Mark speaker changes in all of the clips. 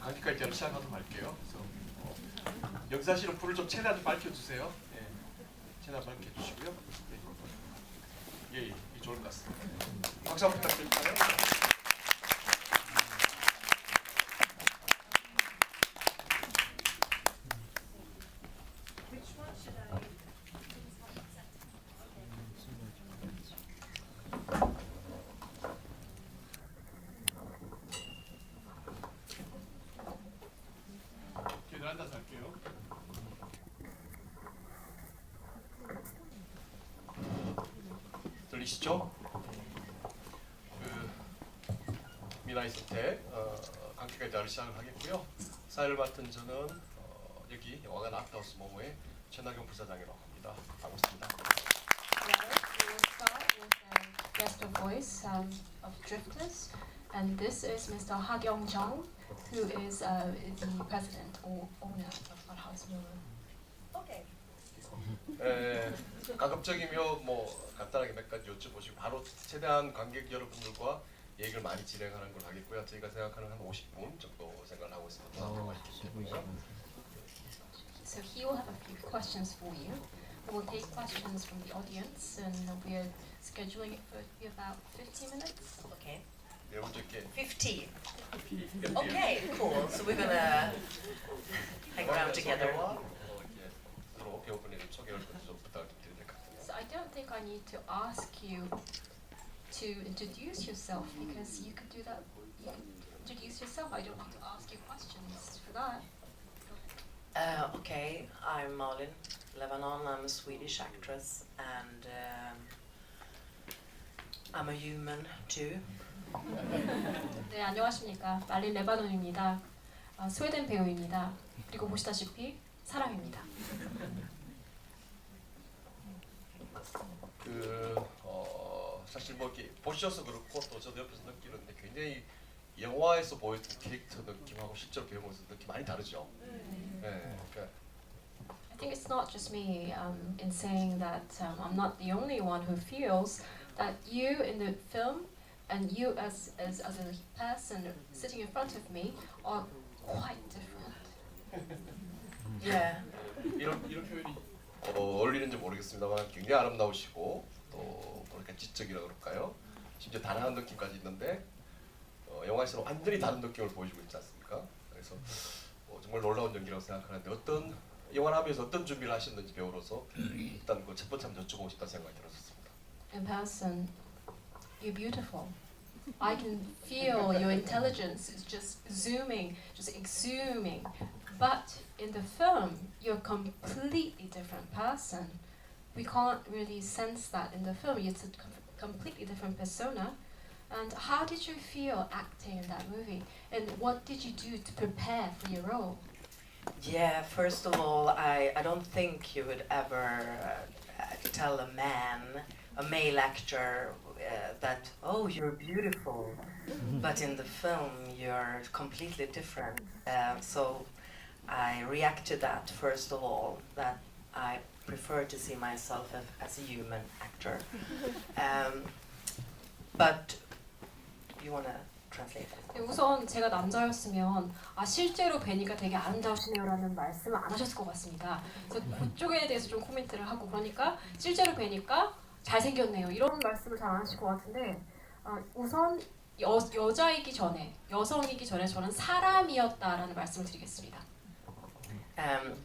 Speaker 1: 강직까지 시작하도록 할게요. 그래서 여기서 불을 좀 최대한 좀 밝혀주세요. 예, 최대한 밝혀주시고요. 예, 좋을 것 같습니다. 박수 한번 부탁드릴까요? 앉아서 할게요. 들리시죠? 미나이 선택 강태까지 다를 시작을 하겠고요. 사회를 맡은 저는 여기 영화관 아트하우스 모모의 최나경 부사장이라고 합니다. 반갑습니다.
Speaker 2: We will start with a guest of voice of Drifters, and this is Mr. Ha Kyung-jung, who is the president or owner of our house momo.
Speaker 3: Okay.
Speaker 1: 가급적이며 간단하게 몇 가지 여쭤보시고 바로 최대한 관객 여러분들과 얘기를 많이 진행하는 걸 하겠고요. 저희가 생각하는 한 50분 정도 생각을 하고 있습니다.
Speaker 2: So he will have a few questions for you. We'll take questions from the audience, and we're scheduling it for about 50 minutes.
Speaker 3: Okay.
Speaker 1: 네, 먼저 이렇게
Speaker 3: 50. Okay, cool. So we're gonna hang around together.
Speaker 1: 서로 배우분이 소개를 좀 부탁을 드릴 것 같습니다.
Speaker 2: So I don't think I need to ask you to introduce yourself, because you could do that. You can introduce yourself. I don't need to ask you questions for that.
Speaker 3: Okay, I'm Malin Lebanon. I'm a Swedish actress, and I'm a human too.
Speaker 2: 네, 안녕하십니까. 말린 레바논입니다. 스웨덴 배우입니다. 그리고 보시다시피 사람입니다.
Speaker 1: 사실 이렇게 보셔서 그렇고 또 저도 옆에서 느끼는데 굉장히 영화에서 보였던 캐릭터 느낌하고 실제로 배우면서 느낌 많이 다르죠. 네, 그러니까
Speaker 2: I think it's not just me in saying that I'm not the only one who feels that you in the film and you as a person sitting in front of me are quite different.
Speaker 3: Yeah.
Speaker 1: 이런 표현이 어울리는지 모르겠습니다만 굉장히 아름다우시고 또 뭐랄까 지적이라 그럴까요? 심지어 단아한 느낌까지 있는데 영화에서는 완전히 다른 느낌을 보여주고 있지 않습니까? 그래서 정말 놀라운 연기라고 생각하는데 어떤 영화를 하면서 어떤 준비를 하셨는지 배우로서 일단 그 첫 번째 한번 여쭤보고 싶다는 생각이 들었습니다.
Speaker 2: In person, you're beautiful. I can feel your intelligence is just zooming, just exhuming. But in the film, you're a completely different person. We can't really sense that in the film. It's a completely different persona. And how did you feel acting in that movie? And what did you do to prepare for your role?
Speaker 3: Yeah, first of all, I don't think you would ever tell a male actor, that, oh, you're beautiful. But in the film, you're completely different. So I react to that, first of all, that I prefer to see myself as a human actor. But you want to translate that?
Speaker 2: 우선 제가 남자였으면 실제로 뵈니까 되게 아름다우시네요라는 말씀을 안 하셨을 것 같습니다. 그래서 그쪽에 대해서 좀 코멘트를 하고, 그러니까 실제로 뵈니까 잘생겼네요 이런 말씀을 잘 안 하실 것 같은데, 우선 여자이기 전에, 여성이기 전에 저는 사람이었다라는 말씀을 드리겠습니다.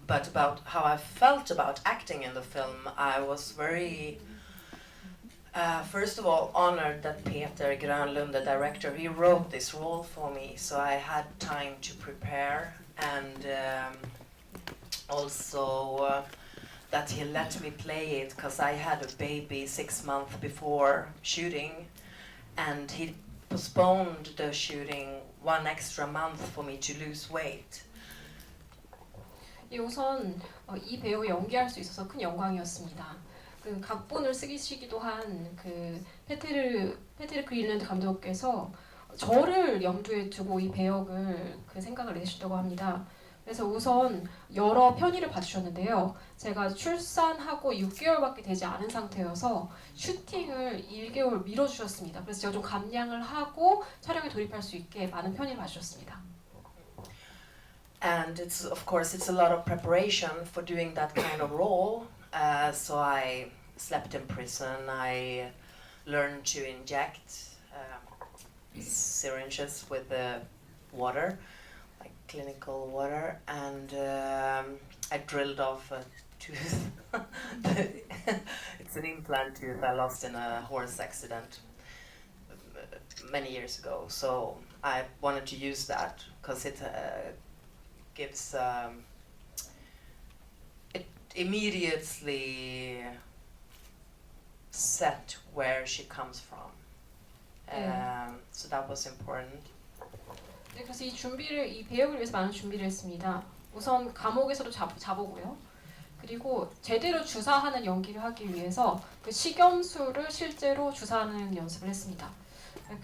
Speaker 3: But about how I felt about acting in the film, I was very, first of all, honored that Peter Granlund, the director, he wrote this role for me, so I had time to prepare, and also that he let me play it, because I had a baby 6 months before shooting, and he postponed the shooting 1 extra month for me to lose weight.
Speaker 2: 우선 이 배우 연기할 수 있어서 큰 영광이었습니다. 그 각본을 쓰시기도 한 그 페테르 그린랜드 감독께서 저를 염두에 두고 이 배역을 그 생각을 내셨다고 합니다. 그래서 우선 여러 편의를 봐주셨는데요. 제가 출산하고 6개월밖에 되지 않은 상태여서 슈팅을 1개월 미뤄주셨습니다. 그래서 제가 좀 감량을 하고 촬영에 돌입할 수 있게 많은 편의를 봐주셨습니다.
Speaker 3: And it's of course it's a lot of preparation for doing that kind of role. So I slept in prison. I learned to inject syringes with water, like clinical water, and I drilled off a tooth. It's an implant tooth I lost in a horse accident many years ago. So I wanted to use that because it gives it immediately set where she comes from. So that was important.
Speaker 2: 네, 그래서 이 배역을 위해서 많은 준비를 했습니다. 우선 감옥에서도 자보고요. 그리고 제대로 주사하는 연기를 하기 위해서 그 식염수를 실제로 주사하는 연습을 했습니다.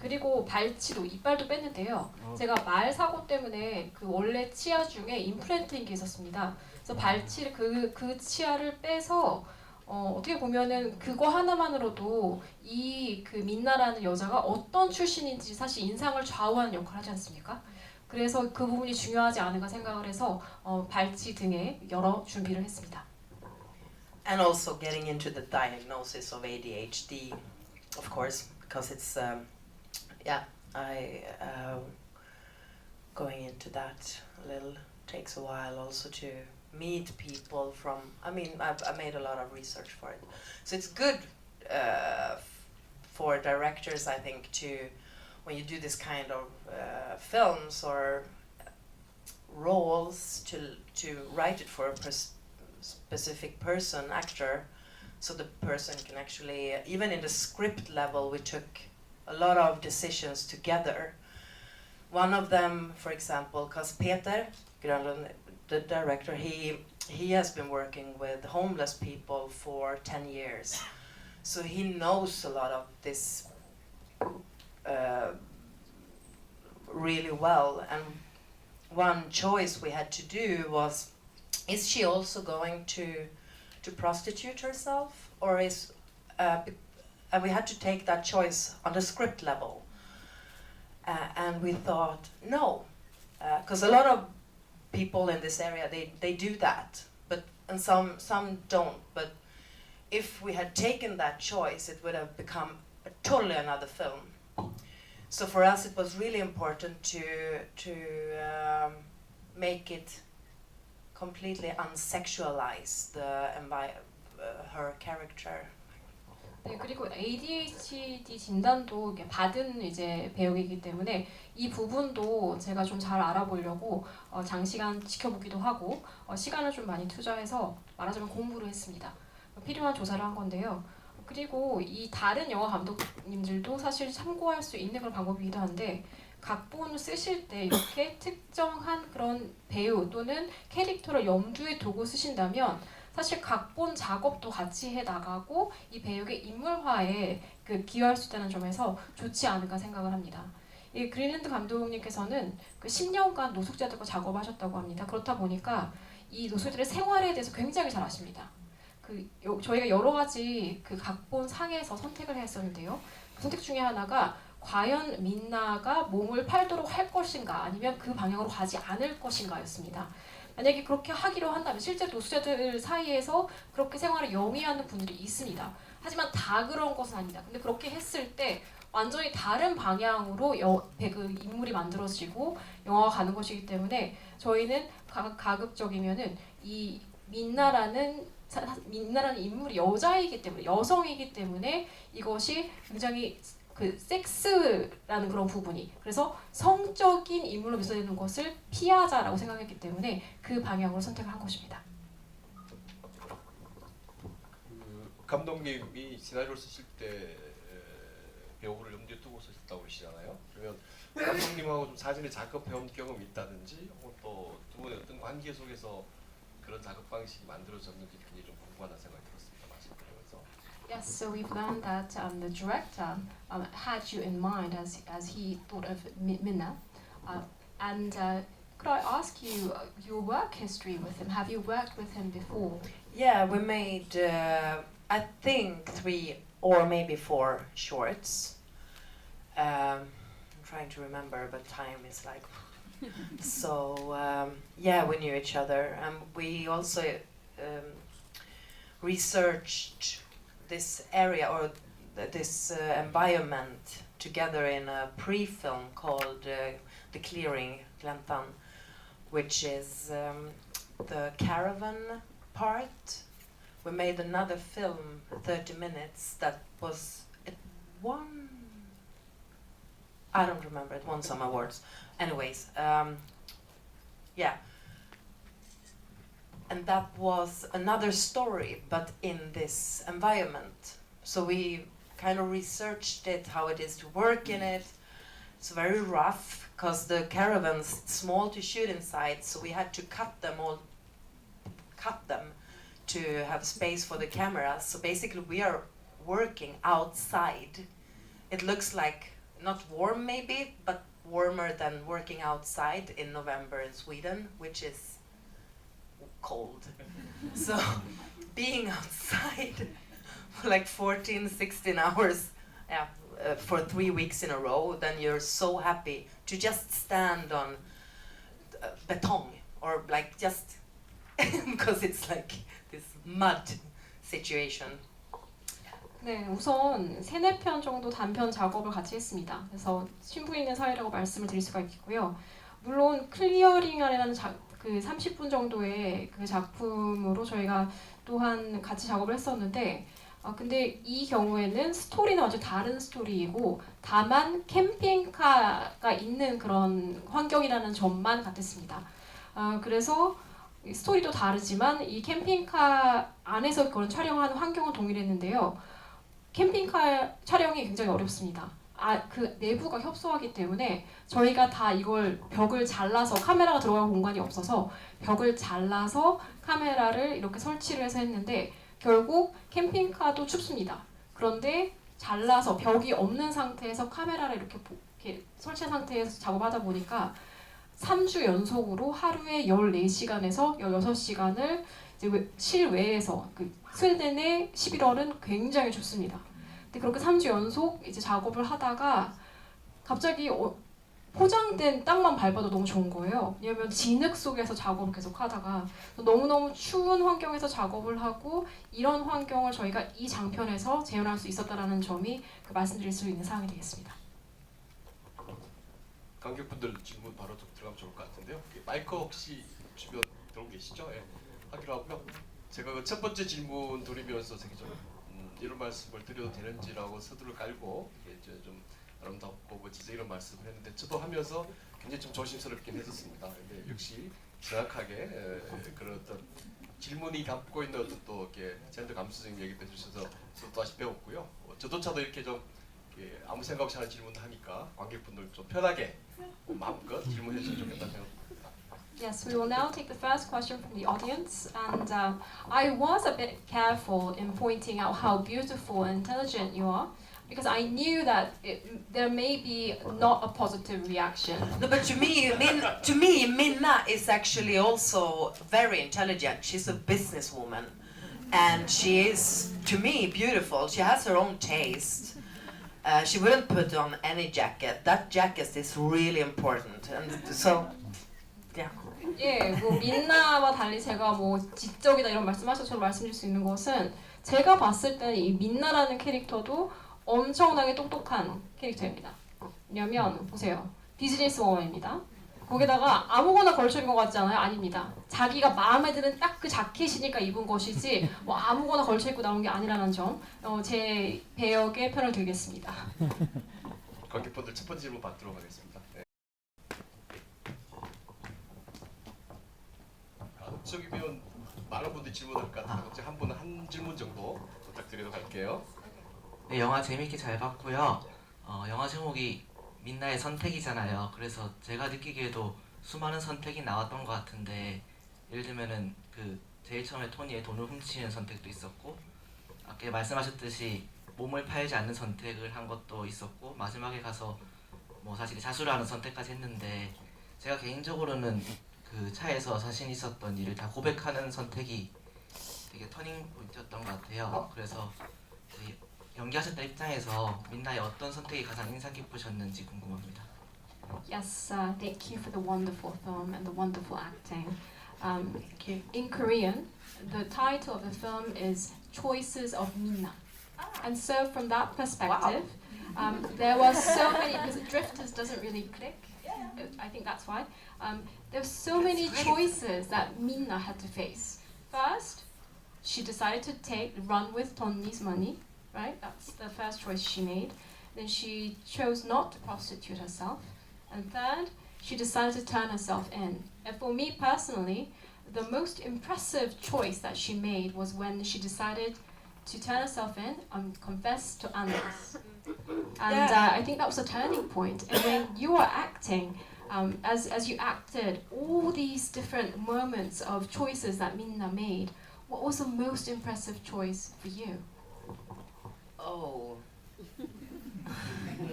Speaker 2: 그리고 발치도 이빨도 뺐는데요. 제가 말 사고 때문에 그 원래 치아 중에 임플란트인 게 있었습니다. 그래서 발치를 그 치아를 빼서 어떻게 보면은 그거 하나만으로도 이 그 민나라는 여자가 어떤 출신인지 사실 인상을 좌우하는 역할을 하지 않습니까? 그래서 그 부분이 중요하지 않은가 생각을 해서 발치 등에 여러 준비를 했습니다.
Speaker 3: And also getting into the diagnosis of ADHD, of course, because it's going into that a little takes a while also to meet people from. I mean, I made a lot of research for it, so it's good for directors, I think, to when you do this kind of films or roles to write it for a specific person, actor, so the person can actually, even in the script level, we took a lot of decisions together. One of them, for example, because Peter Grönlund, the director, he has been working with homeless people for 10 years. So he knows a lot of this really well. And one choice we had to do was, is she also going to prostitute herself? Or is, and we had to take that choice on the script level. And we thought, no, because a lot of people in this area, they do that, and some don't. But if we had taken that choice, it would have become totally another film. So for us, it was really important to make it completely unsexualize her character.
Speaker 2: 네, 그리고 ADHD 진단도 받은 이제 배역이기 때문에 이 부분도 제가 좀 잘 알아보려고 장시간 지켜보기도 하고 시간을 좀 많이 투자해서 말하자면 공부를 했습니다. 필요한 조사를 한 건데요. 그리고 이 다른 영화 감독님들도 사실 참고할 수 있는 그런 방법이기도 한데 각본을 쓰실 때 이렇게 특정한 그런 배우 또는 캐릭터를 염두에 두고 쓰신다면 사실 각본 작업도 같이 해 나가고 이 배역의 인물화에 기여할 수 있다는 점에서 좋지 않을까 생각을 합니다. 이 그린랜드 감독님께서는 10년간 노숙자들과 작업하셨다고 합니다. 그렇다 보니까 이 노숙자들의 생활에 대해서 굉장히 잘 아십니다. 저희가 여러 가지 각본 상에서 선택을 했었는데요. 그 선택 중에 하나가 과연 민나가 몸을 팔도록 할 것인가 아니면 그 방향으로 가지 않을 것인가였습니다. 만약에 그렇게 하기로 한다면 실제 노숙자들 사이에서 그렇게 생활을 영위하는 분들이 있습니다. 하지만 다 그런 것은 아닙니다. 근데 그렇게 했을 때 완전히 다른 방향으로 인물이 만들어지고 영화가 가는 것이기 때문에 저희는 가급적이면은 이 민나라는 인물이 여자이기 때문에 여성이기 때문에 이것이 굉장히 섹스라는 그런 부분이 그래서 성적인 인물로 묘사되는 것을 피하자라고 생각했기 때문에 그 방향으로 선택을 한 것입니다.
Speaker 1: 감독님이 시나리오를 쓰실 때 배우를 염두에 두고 쓰셨다고 그러시잖아요. 그러면 감독님하고 좀 사전에 작업해온 경험이 있다든지 혹은 또 두 분의 어떤 관계 속에서 그런 작업 방식이 만들어졌는지 굉장히 좀 궁금하다는 생각이 들었습니다. 말씀드리면서.
Speaker 2: Yes, so we've learned that the director had you in mind as he thought of Minna. And could I ask you your work history with him? Have you worked with him before?
Speaker 3: Yeah, we made I think 3 or maybe 4 shorts. I'm trying to remember, but time is like So yeah, we knew each other, and we also researched this area or this environment together in a pre-film called The Clearing, Gläntan, which is the caravan part. We made another film, 30 minutes, that was, it won, I don't remember, it won some awards. Anyways, yeah. And that was another story, but in this environment. So we kind of researched it, how it is to work in it. It's very rough, because the caravan's small to shoot inside, so we had to cut them to have space for the cameras. So basically we are working outside. It looks like, not warm maybe, but warmer than working outside in November in Sweden, which is cold. So being outside for like 14, 16 hours for 3 weeks in a row, then you're so happy to just stand on beton or like just because it's like this mud situation.
Speaker 2: 네, 우선 3, 4편 정도 단편 작업을 같이 했습니다. 그래서 신부 있는 사회라고 말씀을 드릴 수가 있고요. 물론 클리어링이라는 그 30분 정도의 그 작품으로 저희가 또한 같이 작업을 했었는데 근데 이 경우에는 스토리는 완전 다른 스토리이고 다만 캠핑카가 있는 그런 환경이라는 점만 같았습니다. 그래서 스토리도 다르지만 이 캠핑카 안에서 그런 촬영하는 환경은 동일했는데요. 캠핑카 촬영이 굉장히 어렵습니다. 그 내부가 협소하기 때문에 저희가 다 이걸 벽을 잘라서 카메라가 들어갈 공간이 없어서 벽을 잘라서 카메라를 이렇게 설치를 해서 했는데 결국 캠핑카도 춥습니다. 그런데 잘라서 벽이 없는 상태에서 카메라를 이렇게 설치한 상태에서 작업하다 보니까 3주 연속으로 하루에 14시간에서 16시간을 이제 실외에서 스웨덴의 11월은 굉장히 춥습니다. 근데 그렇게 3주 연속 이제 작업을 하다가 갑자기 포장된 땅만 밟아도 너무 좋은 거예요. 왜냐면 진흙 속에서 작업을 계속 하다가 너무너무 추운 환경에서 작업을 하고 이런 환경을 저희가 이 장편에서 재현할 수 있었다는 점이 말씀드릴 수 있는 사항이 되겠습니다.
Speaker 1: 관객분들 질문 바로 좀 들어가면 좋을 것 같은데요. 마이크 혹시 주변 들어오고 계시죠? 예, 하기로 하고요. 제가 그 첫 번째 질문 드리면서 제가 좀 이런 말씀을 드려도 되는지라고 서두를 깔고 좀 아름답고 멋지다 이런 말씀을 했는데 저도 하면서 굉장히 좀 조심스럽긴 했었습니다. 근데 역시 정확하게 그런 어떤 질문이 담고 있는 어떤 또 이렇게 젠더 감수적인 얘기도 해주셔서 저도 다시 배웠고요. 저도차도 이렇게 좀 아무 생각 없이 하는 질문을 하니까 관객분들 좀 편하게 마음껏 질문해 주시면 좋겠다는 생각입니다.
Speaker 2: Yes, we will now take the first question from the audience, and I was a bit careful in pointing out how beautiful and intelligent you are, because I knew that there may be not a positive reaction.
Speaker 3: No, but to me, Minna is actually also very intelligent. She's a businesswoman, and she is, to me, beautiful. She has her own taste. She wouldn't put on any jacket. That jacket is really important, and so, yeah.
Speaker 2: 예, 뭐 민나와 달리 제가 뭐 지적이다 이런 말씀하셔서 말씀드릴 수 있는 것은 제가 봤을 때는 이 민나라는 캐릭터도 엄청나게 똑똑한 캐릭터입니다. 왜냐면 보세요, 비즈니스 워먼입니다. 거기다가 아무거나 걸쳐 입은 것 같지 않아요? 아닙니다. 자기가 마음에 드는 딱 그 자켓이니까 입은 것이지 뭐 아무거나 걸쳐 입고 나온 게 아니라는 점, 제 배역에 편을 들겠습니다.
Speaker 1: 관객분들 첫 번째 질문 받도록 하겠습니다. 네. 다음쪽이면 많은 분들이 질문할 것 같아요. 한 분은 한 질문 정도 부탁드리도록 할게요.
Speaker 4: 네, 영화 재밌게 잘 봤고요. 영화 제목이 민나의 선택이잖아요. 그래서 제가 느끼기에도 수많은 선택이 나왔던 것 같은데 예를 들면은 제일 처음에 토니의 돈을 훔치는 선택도 있었고 아까 말씀하셨듯이 몸을 팔지 않는 선택을 한 것도 있었고 마지막에 가서 뭐 사실 자수를 하는 선택까지 했는데 제가 개인적으로는 그 차에서 자신 있었던 일을 다 고백하는 선택이 되게 터닝 포인트였던 것 같아요. 그래서 연기하셨던 입장에서 민나의 어떤 선택이 가장 인상 깊으셨는지 궁금합니다.
Speaker 2: Yes, thank you for the wonderful film and the wonderful acting.
Speaker 3: Thank you.
Speaker 2: In Korean, the title of the film is Choices of Minna. And so from that perspective, there were so many, because Drifters doesn't really click, I think that's why. There were so many choices that Minna had to face. First, she decided to run with Tony's money, right? That's the first choice she made. Then she chose not to prostitute herself. And third, she decided to turn herself in. And for me personally, the most impressive choice that she made was when she decided to turn herself in and confess to Anders. And I think that was a turning point. And when you are acting, as you acted, all these different moments of choices that Minna made, what was the most impressive choice for you?
Speaker 3: Oh,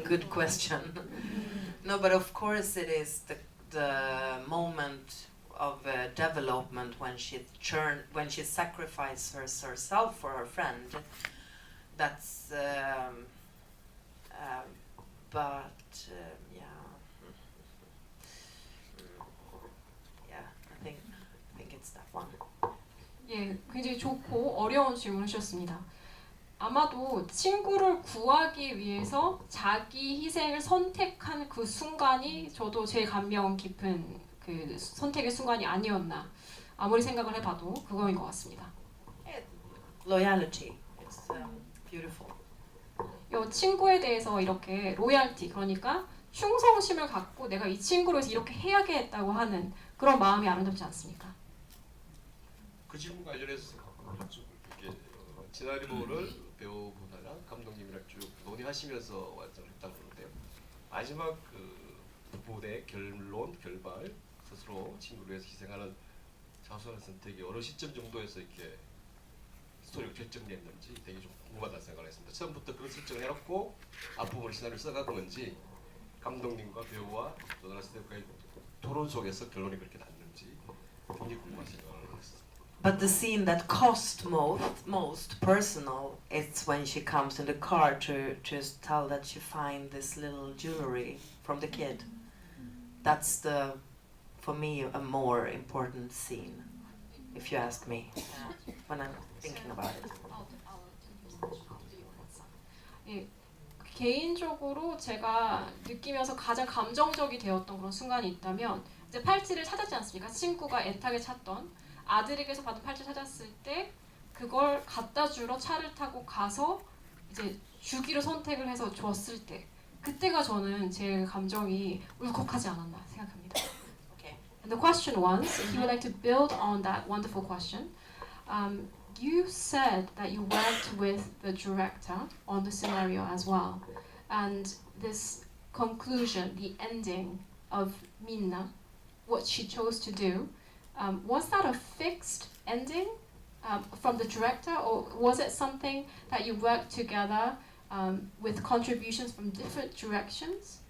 Speaker 3: good question. No, but of course it is the moment of development when she sacrifices herself for her friend. That's I think it's that one.
Speaker 2: 예, 굉장히 좋고 어려운 질문을 주셨습니다. 아마도 친구를 구하기 위해서 자기 희생을 선택한 그 순간이 저도 제일 감명 깊은 그 선택의 순간이 아니었나. 아무리 생각을 해봐도 그거인 것 같습니다.
Speaker 3: Loyalty. It's beautiful.
Speaker 2: 이 친구에 대해서 이렇게 로얄티, 그러니까 충성심을 갖고 내가 이 친구를 위해서 이렇게 해야겠다고 하는 그런 마음이 아름답지 않습니까?
Speaker 1: 그 질문 관련해서 이렇게 시나리오를 배우분이랑 감독님이랑 쭉 논의하시면서 완성했다고 그러는데요. 마지막 그 부분의 결말 스스로 친구를 위해서 희생하는 자수하는 선택이 어느 시점 정도에서 이렇게 스토리가 결정됐는지 되게 좀 궁금하다는 생각을 했습니다. 처음부터 그런 설정을 해놓고 앞부분을 시나리오를 써간 건지 감독님과 배우와 조나라 스태프과의 토론 속에서 결론이 그렇게 났는지 굉장히 궁금한 생각을 했습니다.
Speaker 3: But the scene that cost most personal is when she comes in the car to just tell that she find this little jewelry from the kid. That's for me a more important scene, if you ask me, when I'm thinking about it.
Speaker 2: 예, 개인적으로 제가 느끼면서 가장 감정적이 되었던 그런 순간이 있다면 이제 팔찌를 찾았지 않습니까? 친구가 애타게 찾던 아들에게서 받은 팔찌 찾았을 때 그걸 갖다 주러 차를 타고 가서 이제 주기로 선택을 해서 줬을 때 그때가 저는 제일 감정이 울컥하지 않았나 생각합니다.
Speaker 3: Okay.
Speaker 2: And the question was, if you would like to build on that wonderful question, you said that you worked with the director on the scenario as well, and this conclusion, the ending of Minna, what she chose to do, was that a fixed ending from the director, or was it something that you worked together with contributions from different directions?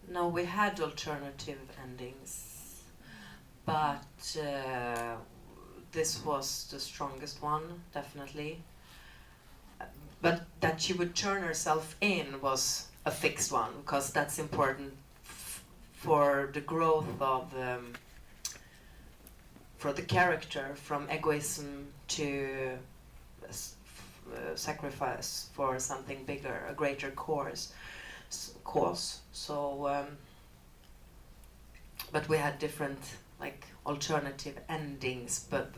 Speaker 3: No, we had alternative endings, but this was the strongest one, definitely. But that she would turn herself in was a fixed one, because that's important for the growth of for the character, from egoism to sacrifice for something bigger, a greater cause. So, but we had different alternative endings, but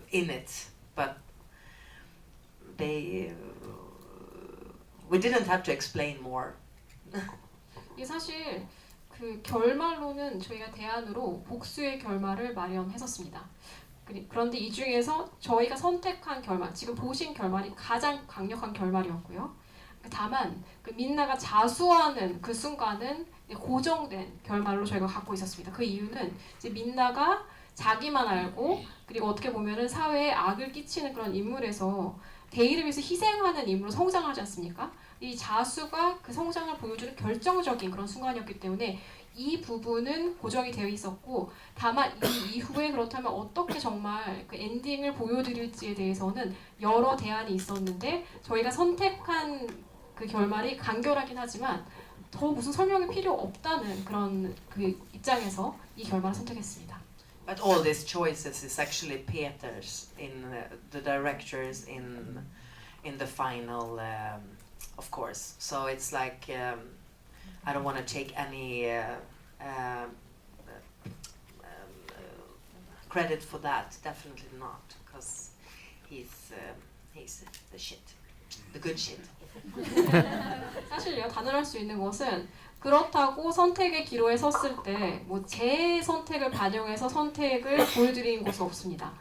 Speaker 3: we didn't have to explain more.
Speaker 2: 이게 사실 그 결말로는 저희가 대안으로 복수의 결말을 마련했었습니다. 그런데 이 중에서 저희가 선택한 결말, 지금 보신 결말이 가장 강력한 결말이었고요. 다만 그 민나가 자수하는 그 순간은 고정된 결말로 저희가 갖고 있었습니다. 그 이유는 이제 민나가 자기만 알고 그리고 어떻게 보면은 사회에 악을 끼치는 그런 인물에서 대의를 위해서 희생하는 인물로 성장하지 않습니까? 이 자수가 그 성장을 보여주는 결정적인 그런 순간이었기 때문에 이 부분은 고정이 되어 있었고, 다만 이 이후에 그렇다면 어떻게 정말 그 엔딩을 보여드릴지에 대해서는 여러 대안이 있었는데 저희가 선택한 그 결말이 간결하긴 하지만 더 무슨 설명이 필요 없다는 그런 그 입장에서 이 결말을 선택했습니다.
Speaker 3: But all these choices is actually Peter's in the directors in the final, of course. So it's like I don't want to take any credit for that. Definitely not, because he's the shit, the good shit.
Speaker 2: 사실요, 단언할 수 있는 것은 그렇다고 선택의 기로에 섰을 때 뭐 제 선택을 반영해서 선택을 보여드린 것은 없습니다.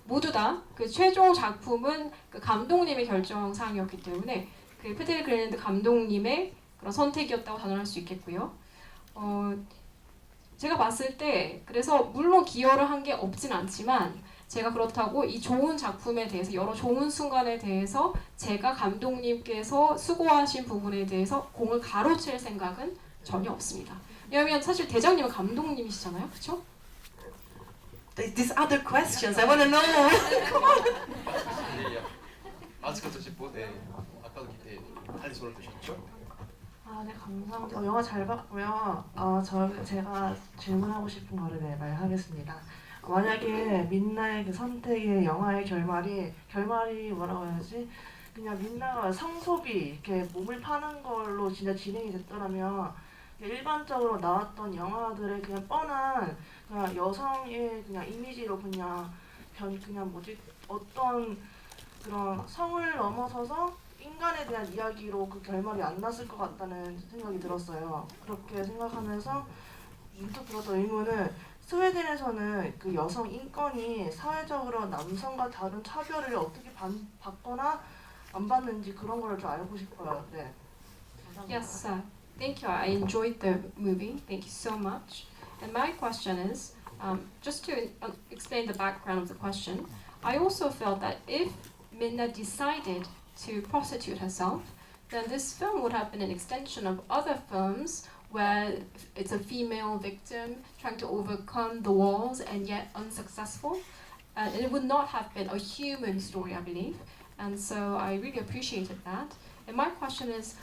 Speaker 2: 모두 다 그 최종 작품은 그 감독님의 결정 사항이었기 때문에 그 페테르 그레넨드 감독님의 그런 선택이었다고 단언할 수 있겠고요. 제가 봤을 때 그래서 물론 기여를 한 게 없진 않지만 제가 그렇다고 이 좋은 작품에 대해서 여러 좋은 순간에 대해서 제가 감독님께서 수고하신 부분에 대해서 공을 가로챌 생각은 전혀 없습니다. 왜냐하면 사실 대장님은 감독님이시잖아요, 그렇죠?
Speaker 3: These other questions, I want to know.
Speaker 1: 네, 마스크 드실 분, 네. 아까도 기대 빨리 손을 드셨죠?
Speaker 5: 아, 네, 감사합니다. 영화 잘 봤고요. 제가 질문하고 싶은 거를 네, 말하겠습니다. 만약에 민나의 그 선택의 영화의 결말이 뭐라고 해야지? 그냥 민나가 성소비 이렇게 몸을 파는 걸로 진짜 진행이 됐더라면 일반적으로 나왔던 영화들의 그냥 뻔한 그냥 여성의 그냥 이미지로 그냥 어떤 그런 성을 넘어서서 인간에 대한 이야기로 그 결말이 안 났을 것 같다는 생각이 들었어요. 그렇게 생각하면서 문득 들었던 의문은 스웨덴에서는 그 여성 인권이 사회적으로 남성과 다른 차별을 어떻게 받거나 안 받는지 그런 걸 좀 알고 싶어요. 네. 감사합니다.
Speaker 2: Yes, thank you. I enjoyed the movie. Thank you so much. And my question is, just to explain the background of the question, I also felt that if Minna decided to prostitute herself, then this film would have been an extension of other films where it's a female victim trying to overcome the walls and yet unsuccessful. And it would not have been a human story, I believe. And so I really appreciated that. And my question is,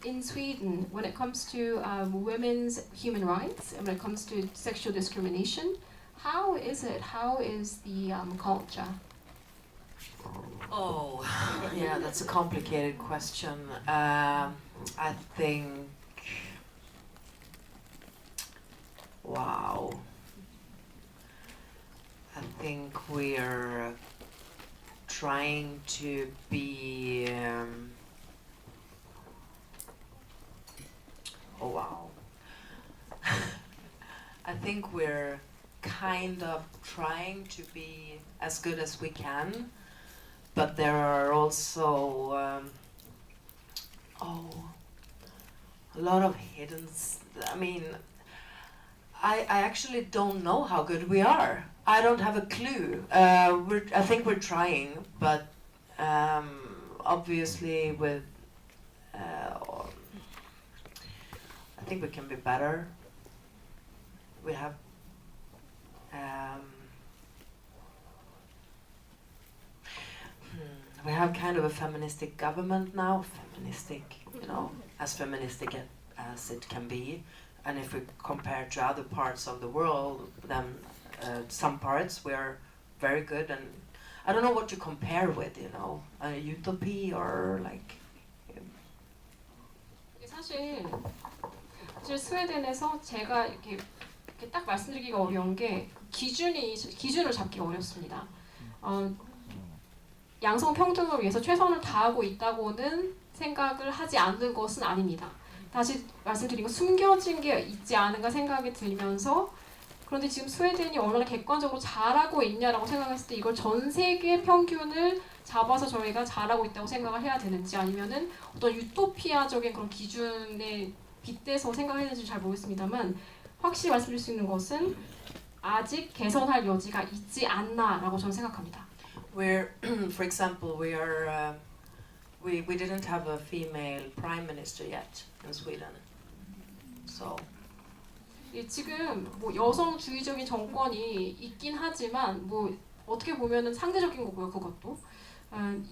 Speaker 2: in Sweden, when it comes to women's human rights and when it comes to sexual discrimination, how is it? How is the culture?
Speaker 3: Oh, yeah, that's a complicated question. I think, wow. I think we're trying to be. Oh wow. I think we're kind of trying to be as good as we can, but there are also a lot of hidden. I mean, I actually don't know how good we are. I don't have a clue. I think we're trying, but obviously with. I think we can be better. We have kind of a feministic government now. Feministic, as feministic as it can be. And if we compare to other parts of the world, then some parts we're very good. And I don't know what to compare with, a utopia or like.
Speaker 2: 사실 스웨덴에서 제가 이렇게 딱 말씀드리기가 어려운 게 기준을 잡기가 어렵습니다. 양성 평등을 위해서 최선을 다하고 있다고는 생각을 하지 않는 것은 아닙니다. 다시 말씀드리고 숨겨진 게 있지 않은가 생각이 들면서 그런데 지금 스웨덴이 얼마나 객관적으로 잘하고 있냐라고 생각했을 때 이걸 전 세계 평균을 잡아서 저희가 잘하고 있다고 생각을 해야 되는지 아니면은 어떤 유토피아적인 그런 기준에 빗대서 생각해야 되는지 잘 모르겠습니다만 확실히 말씀드릴 수 있는 것은 아직 개선할 여지가 있지 않나라고 저는 생각합니다.
Speaker 3: We're, for example, we didn't have a female prime minister yet in Sweden. So.
Speaker 2: 지금 뭐 여성주의적인 정권이 있긴 하지만 뭐 어떻게 보면은 상대적인 거고요, 그것도.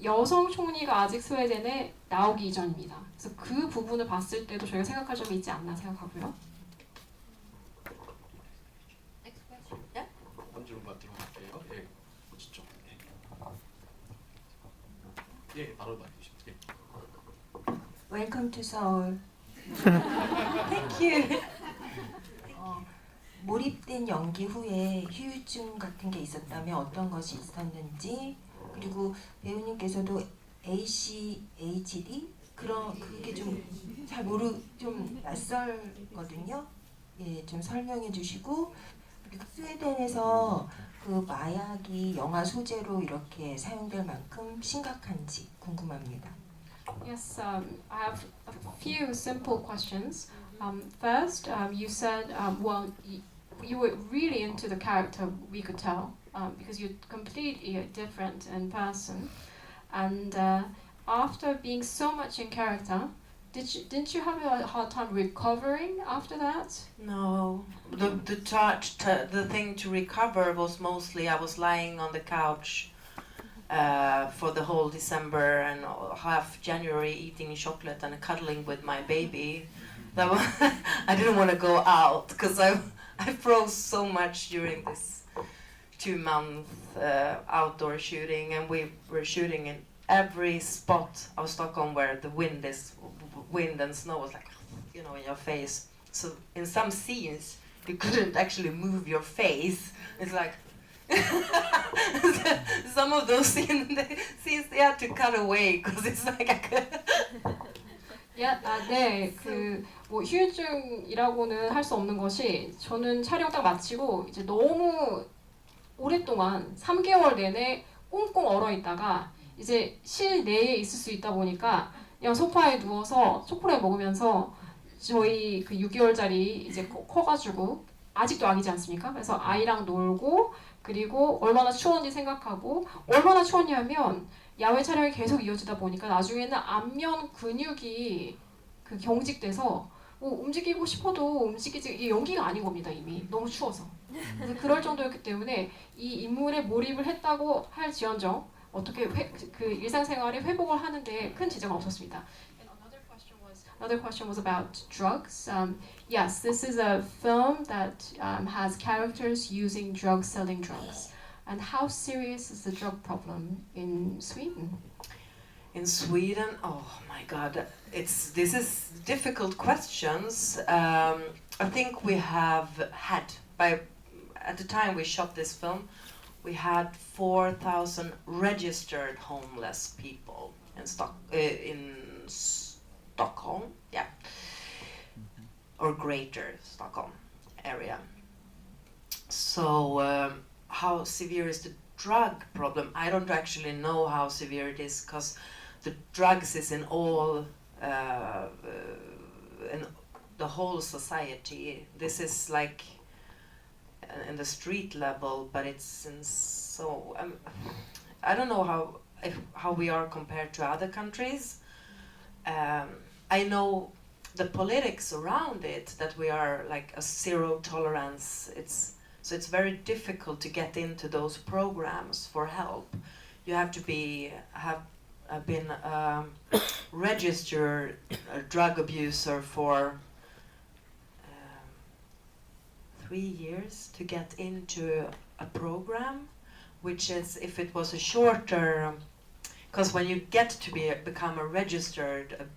Speaker 2: 여성 총리가 아직 스웨덴에 나오기 이전입니다. 그래서 그 부분을 봤을 때도 저희가 생각할 점이 있지 않나 생각하고요.
Speaker 1: 한 줄만 들어갈게요. 예, 진짜. 예, 바로 말해주십시오. 예.
Speaker 6: Welcome to Seoul. Thank you. 몰입된 연기 후에 후유증 같은 게 있었다면 어떤 것이 있었는지, 그리고 배우님께서도 ACHD 그런 그게 좀 잘 좀 낯설거든요. 예, 좀 설명해 주시고, 그리고 스웨덴에서 그 마약이 영화 소재로 이렇게 사용될 만큼 심각한지 궁금합니다.
Speaker 2: Yes, I have a few simple questions. First, you said, you were really into the character, we could tell, because you're completely different in person. And after being so much in character, didn't you have a hard time recovering after that?
Speaker 3: No, the thing to recover was mostly I was lying on the couch for the whole December and half January eating chocolate and cuddling with my baby. That was I didn't want to go out because I froze so much during this 2-month outdoor shooting, and we were shooting in every spot of Stockholm where the wind and snow was like, you know, in your face. So in some scenes you couldn't actually move your face. It's like some of those scenes they had to cut away because it's like I could.
Speaker 2: 네, 뭐 휴유증이라고는 할 수 없는 것이, 저는 촬영 딱 마치고 이제 너무 오랫동안 3개월 내내 꽁꽁 얼어 있다가 이제 실내에 있을 수 있다 보니까 그냥 소파에 누워서 초콜릿 먹으면서, 저희 그 6개월짜리 이제 커가지고 아직도 아기지 않습니까? 그래서 아이랑 놀고, 그리고 얼마나 추웠는지 생각하고, 얼마나 추웠냐면 야외 촬영이 계속 이어지다 보니까 나중에는 안면 근육이 그 경직돼서 움직이고 싶어도 움직이지, 이게 연기가 아닌 겁니다. 이미 너무 추워서. 그래서 그럴 정도였기 때문에 이 인물에 몰입을 했다고 할지언정 어떻게 그 일상생활에 회복을 하는데 큰 지장은 없었습니다. Another question was about drugs. Yes, this is a film that has characters using drugs, selling drugs. And how serious is the drug problem in Sweden?
Speaker 3: In Sweden, oh my God, this is difficult questions. I think we have had at the time we shot this film, we had 4,000 registered homeless people in Stockholm, yeah, or Greater Stockholm area. So how severe is the drug problem? I don't actually know how severe it is because the drugs is in all in the whole society. This is like in the street level, but it's in so I don't know how we are compared to other countries. I know the politics around it, that we are like a zero tolerance. So it's very difficult to get into those programs for help. You have to have been registered a drug abuser for 3 years to get into a program, which is, if it was a shorter, because when you get to become a registered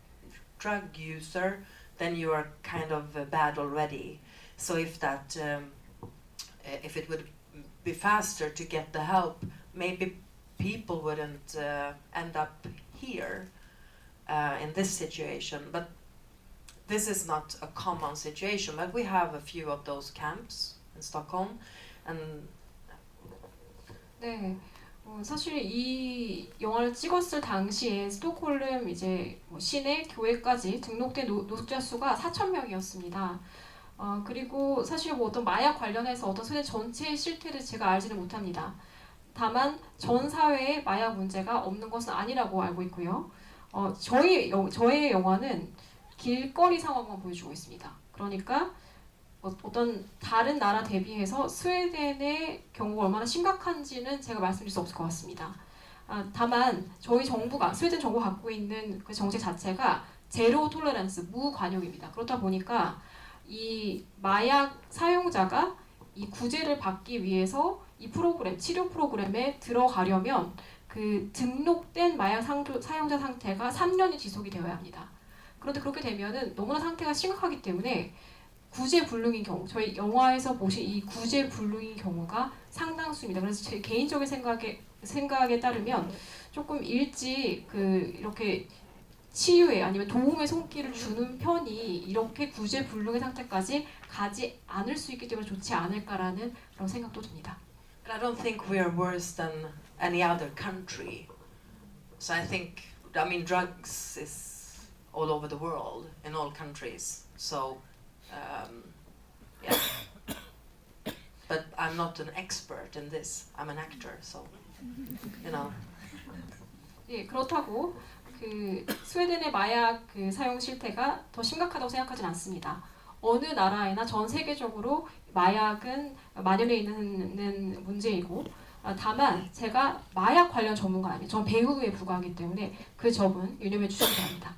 Speaker 3: drug user, then you are kind of bad already. So if it would be faster to get the help, maybe people wouldn't end up here in this situation. But this is not a common situation, but we have a few of those camps in Stockholm. And
Speaker 2: 네, 사실 이 영화를 찍었을 당시에 스톡홀름 이제 시내 교회까지 등록된 노숙자 수가 4,000명이었습니다. 그리고 사실 뭐 어떤 마약 관련해서 어떤 스웨덴 전체의 실태를 제가 알지는 못합니다. 다만 전 사회에 마약 문제가 없는 것은 아니라고 알고 있고요. 저의 영화는 길거리 상황만 보여주고 있습니다. 그러니까 어떤 다른 나라 대비해서 스웨덴의 경우가 얼마나 심각한지는 제가 말씀드릴 수 없을 것 같습니다. 다만 저희 정부가 스웨덴 정부가 갖고 있는 그 정책 자체가 제로 톨러런스 무관용입니다. 그렇다 보니까 이 마약 사용자가 이 구제를 받기 위해서 이 프로그램 치료 프로그램에 들어가려면 그 등록된 마약 사용자 상태가 3년이 지속이 되어야 합니다. 그런데 그렇게 되면은 너무나 상태가 심각하기 때문에 구제불능인 경우, 저희 영화에서 보신 이 구제불능인 경우가 상당수입니다. 그래서 제 개인적인 생각에 따르면 조금 일찍 이렇게 치유에 아니면 도움의 손길을 주는 편이 이렇게 구제불능의 상태까지 가지 않을 수 있기 때문에 좋지 않을까라는 그런 생각도 듭니다.
Speaker 3: But I don't think we are worse than any other country. So I think, I mean, drugs is all over the world, in all countries. So, yeah. But I'm not an expert in this. I'm an actor, so, you know.
Speaker 2: 예, 그렇다고 그 스웨덴의 마약 그 사용 실태가 더 심각하다고 생각하진 않습니다. 어느 나라에나 전 세계적으로 마약은 만연해 있는 문제이고, 다만 제가 마약 관련 전문가 아니에요. 전 배우에 불과하기 때문에 그 점은 유념해 주시기 바랍니다.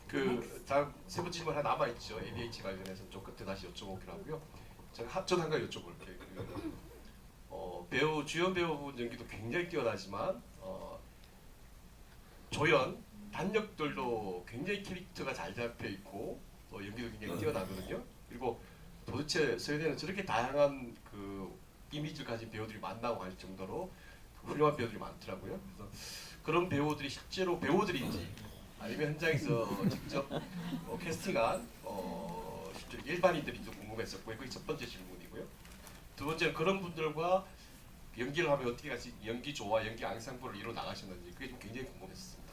Speaker 1: 그 다음 세 번째 질문 하나 남아 있죠. ADH 관련해서 좀 그때 다시 여쭤보기로 하고요. 제가 전 한 가지 여쭤볼게요. 배우 주연 배우분 연기도 굉장히 뛰어나지만 조연 단역들도 굉장히 캐릭터가 잘 잡혀 있고 연기도 굉장히 뛰어나거든요. 그리고 도대체 스웨덴은 저렇게 다양한 그 이미지를 가진 배우들이 많다고 할 정도로 훌륭한 배우들이 많더라고요. 그래서 그런 배우들이 실제로 배우들인지 아니면 현장에서 직접 캐스팅한 실제 일반인들이 좀 궁금했었고요. 그게 첫 번째 질문이고요. 두 번째는 그런 분들과 연기를 하면 어떻게 같이 연기 조화, 연기 앙상블을 이루어 나가셨는지 그게 좀 굉장히 궁금했습니다.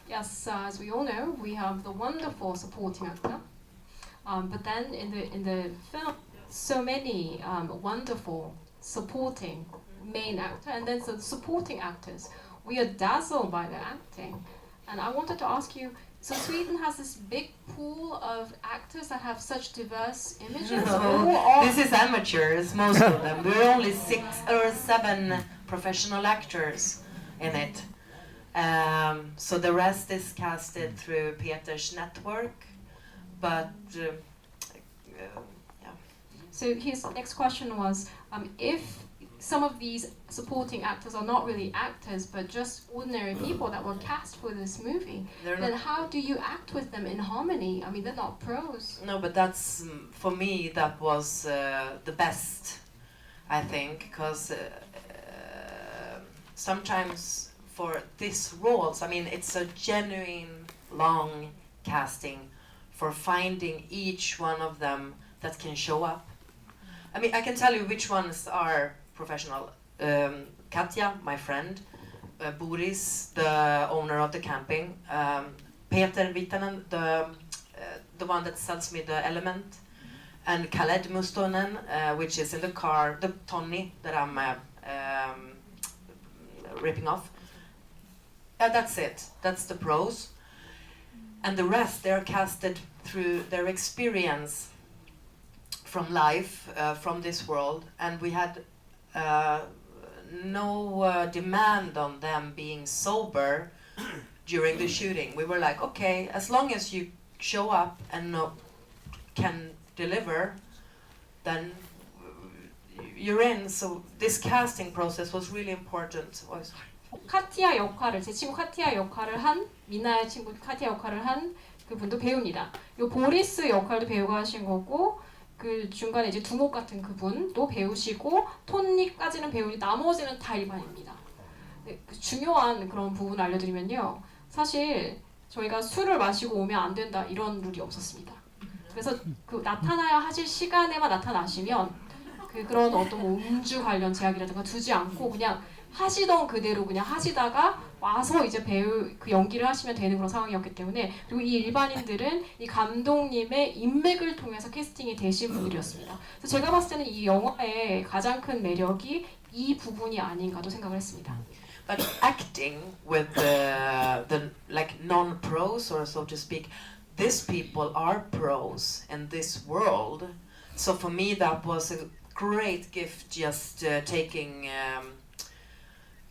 Speaker 2: Yes, as we all know, we have the wonderful supporting actor. But then in the film, so many wonderful supporting main actor, and then the supporting actors. We are dazzled by their acting, and I wanted to ask you. So Sweden has this big pool of actors that have such diverse images. Who are
Speaker 3: This is amateurs, most of them. We're only 6 or 7 professional actors in it. So the rest is casted through Peter's network. But yeah.
Speaker 2: So his next question was, if some of these supporting actors are not really actors, but just ordinary people that were cast for this movie,
Speaker 3: They're
Speaker 2: then
Speaker 3: not,
Speaker 2: how do you act with them in harmony? I mean, they're not pros.
Speaker 3: no, but that's for me. That was the best, I think, because sometimes for these roles, I mean, it's a genuine long casting for finding each one of them that can show up. I mean, I can tell you which ones are professional. Katja, my friend, Boris, the owner of the camping, Peter Vitanen, the one that sells me the element, and Khaled Mustonen, which is in the car, the Tony that I'm ripping off. That's it. That's the pros. And the rest, they're casted through their experience from life, from this world, and we had no demand on them being sober during the shooting. We were like, okay, as long as you show up and can deliver, then you're in. So this casting process was really important. Oh, sorry.
Speaker 2: 카티아 역할을 제 친구 카티아 역할을 한 미나의 친구 카티아 역할을 한 그분도 배우입니다. 요 보리스 역할도 배우가 하신 거고 그 중간에 이제 두목 같은 그분도 배우시고 톤니까지는 배우니 나머지는 다 일반입니다. 네, 그 중요한 그런 부분 알려드리면요. 사실 저희가 술을 마시고 오면 안 된다 이런 룰이 없었습니다. 그래서 그 나타나야 하실 시간에만 나타나시면 그런 어떤 뭐 음주 관련 제약이라든가 두지 않고 그냥 하시던 그대로 그냥 하시다가 와서 이제 배우 그 연기를 하시면 되는 그런 상황이었기 때문에 그리고 이 일반인들은 이 감독님의 인맥을 통해서 캐스팅이 되신 분들이었습니다. 그래서 제가 봤을 때는 이 영화의 가장 큰 매력이 이 부분이 아닌가도 생각을 했습니다.
Speaker 3: But acting with the like non-pros, or so to speak, these people are pros in this world. So for me, that was a great gift just taking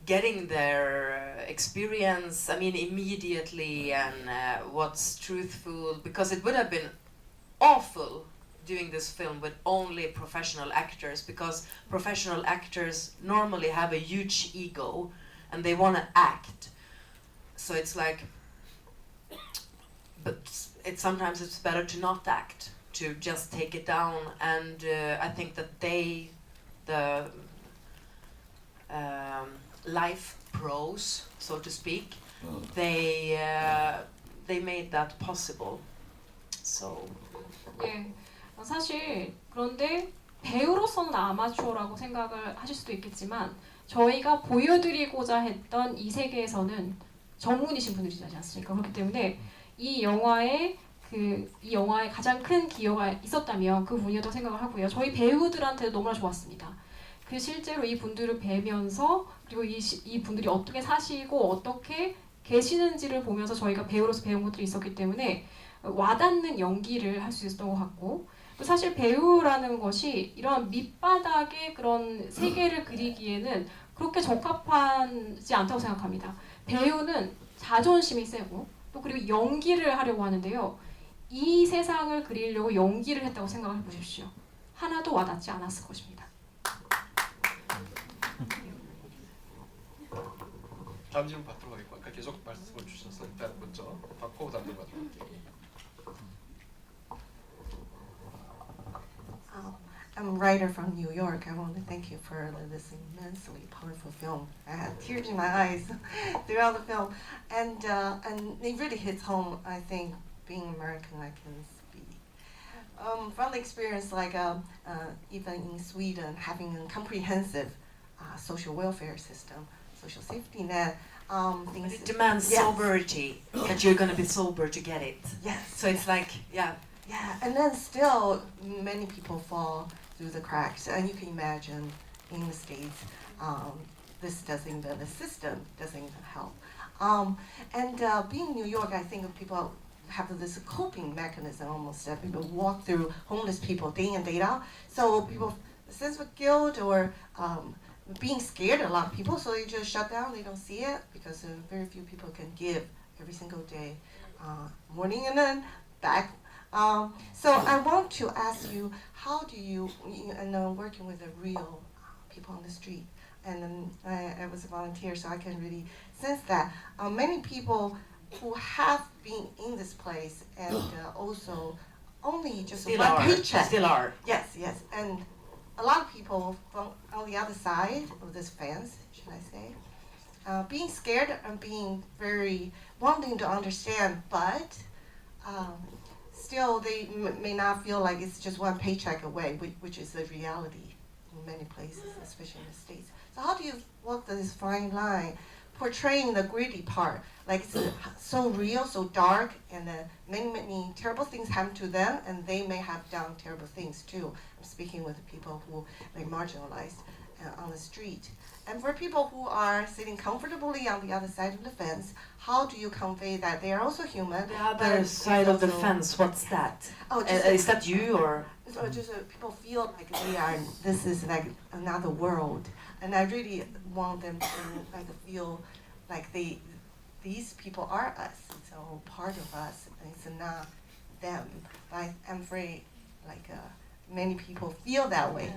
Speaker 3: getting their experience, I mean, immediately, and what's truthful, because it would have been awful doing this film with only professional actors, because professional actors normally have a huge ego and they want to act. So it's like, but sometimes it's better to not act, to just take it down, and I think that the life pros, so to speak, they made that possible. So
Speaker 2: 예, 사실 그런데 배우로서는 아마추어라고 생각을 하실 수도 있겠지만 저희가 보여드리고자 했던 이 세계에서는 전문이신 분들이지 않습니까? 그렇기 때문에 이 영화에 가장 큰 기여가 있었다면 그 분이었다고 생각을 하고요. 저희 배우들한테도 너무나 좋았습니다. 그 실제로 이 분들을 뵈면서 그리고 이 분들이 어떻게 사시고 어떻게 계시는지를 보면서 저희가 배우로서 배운 것들이 있었기 때문에 와닿는 연기를 할 수 있었던 것 같고, 사실 배우라는 것이 이런 밑바닥의 그런 세계를 그리기에는 그렇게 적합하지 않다고 생각합니다. 배우는 자존심이 세고 또 그리고 연기를 하려고 하는데요. 이 세상을 그리려고 연기를 했다고 생각을 해보십시오. 하나도 와닿지 않았을 것입니다.
Speaker 1: 다음 질문 받도록 하겠고, 아까 계속 말씀을 주셔서 일단 먼저 받고 다음 질문 받도록 할게요.
Speaker 5: I'm a writer from New York. I want to thank you for this immensely powerful film. I had tears in my eyes throughout the film, and it really hits home. I think being American, I can speak from the experience, like even in Sweden, having a comprehensive social welfare system, social safety net. Things.
Speaker 3: it demands
Speaker 5: Yes.
Speaker 3: sobriety, that you're going to be sober to get it.
Speaker 5: Yes.
Speaker 3: So it's like, yeah.
Speaker 5: Yeah, and then still many people fall through the cracks, and you can imagine in the States, this doesn't even, the system doesn't even help. Being in New York, I think people have this coping mechanism almost that people walk through homeless people day in, day out. So people sense of guilt or being scared, a lot of people, so they just shut down, they don't see it because very few people can give every single day, morning and then back. So I want to ask you, how do you working with the real people on the street, and then I was a volunteer, so I can really sense that many people who have been in this place and also only just
Speaker 3: Still
Speaker 5: one
Speaker 3: are.
Speaker 5: paycheck.
Speaker 3: Still are.
Speaker 5: Yes, yes, and a lot of people from on the other side of this fence, should I say, being scared and being very wanting to understand, but still they may not feel like it's just one paycheck away, which is the reality in many places, especially in the States. So how do you walk this fine line, portraying the gritty part, like it's so real, so dark, and many terrible things happen to them, and they may have done terrible things too. I'm speaking with people who are marginalized on the street. And for people who are sitting comfortably on the other side of the fence, how do you convey that they are also human?
Speaker 3: The other side of the fence, what's that?
Speaker 5: Oh, just
Speaker 3: Is that you or?
Speaker 5: so just people feel like they are. This is like another world, and I really want them to like feel like these people are us. It's all part of us. It's not them. But I'm afraid like many people feel that way.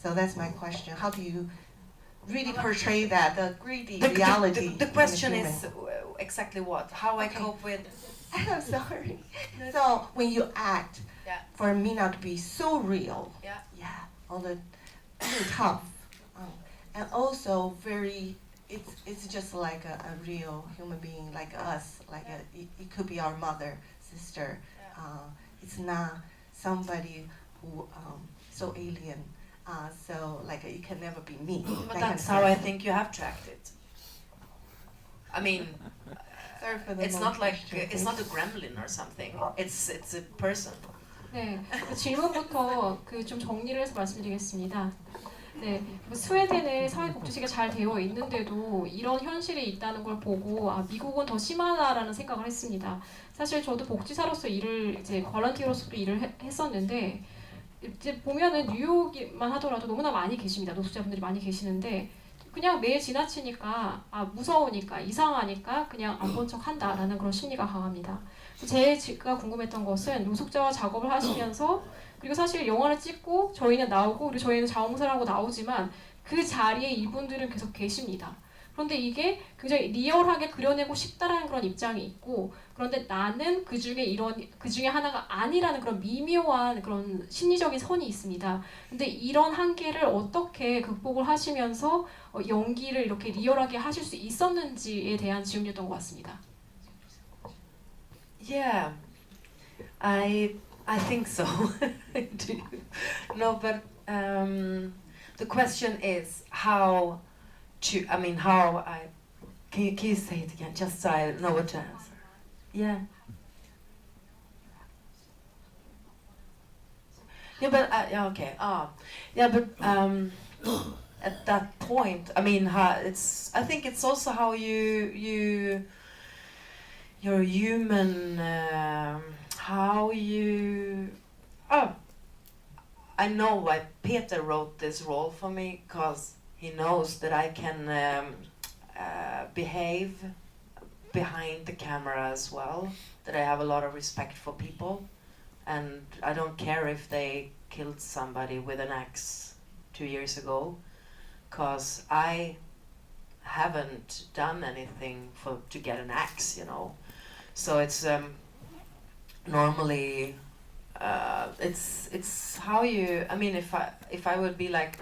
Speaker 5: So that's my question. How do you really portray that, the greedy reality?
Speaker 3: The question
Speaker 5: in the
Speaker 3: is
Speaker 5: human?
Speaker 3: exactly what? How I
Speaker 5: Okay.
Speaker 3: cope with.
Speaker 5: I'm sorry. So when you act,
Speaker 3: Yeah.
Speaker 5: for me not to be so real,
Speaker 3: Yeah.
Speaker 5: all the tough, and also very, it's just like a real human being like us, like it could be our mother, sister. It's not somebody who so alien. So like it can never be me.
Speaker 3: But
Speaker 5: that
Speaker 3: that's
Speaker 5: kind
Speaker 3: how
Speaker 5: of
Speaker 3: I
Speaker 5: thing.
Speaker 3: think you have to act it. I mean,
Speaker 5: Sorry for the
Speaker 3: it's
Speaker 5: long
Speaker 3: not like
Speaker 5: question.
Speaker 3: it's not a gremlin or something. It's a person.
Speaker 2: 네, 그 질문부터 좀 정리를 해서 말씀드리겠습니다. 네, 스웨덴의 사회복지시가 잘 되어 있는데도 이런 현실이 있다는 걸 보고 미국은 더 심하다라는 생각을 했습니다. 사실 저도 복지사로서 일을 이제 볼런티어로서도 일을 했었는데 이제 보면은 뉴욕만 하더라도 너무나 많이 계십니다. 노숙자분들이 많이 계시는데 그냥 매일 지나치니까 무서우니까 이상하니까 그냥 안 본 척 한다라는 그런 심리가 강합니다. 제가 궁금했던 것은 노숙자와 작업을 하시면서 그리고 사실 영화를 찍고 저희는 나오고 그리고 저희는 자원봉사를 하고 나오지만 그 자리에 이분들은 계속 계십니다. 그런데 이게 굉장히 리얼하게 그려내고 싶다라는 그런 입장이 있고 그런데 나는 그 중에 하나가 아니라는 그런 미묘한 그런 심리적인 선이 있습니다. 근데 이런 한계를 어떻게 극복을 하시면서 연기를 이렇게 리얼하게 하실 수 있었는지에 대한 질문이었던 것 같습니다.
Speaker 3: Yeah, I think so. Do you? No, but the question is how to. I mean, how I. Can you say it again, just so I know what to answer? Yeah. Yeah, but yeah, okay. Yeah, but at that point, I mean, it's. I think it's also how you're human. How you. Oh, I know why Peter wrote this role for me because he knows that I can behave behind the camera as well. That I have a lot of respect for people, and I don't care if they killed somebody with an axe 2 years ago, cause I haven't done anything to get an axe, you know. So it's normally it's how you. I mean, if I would be like,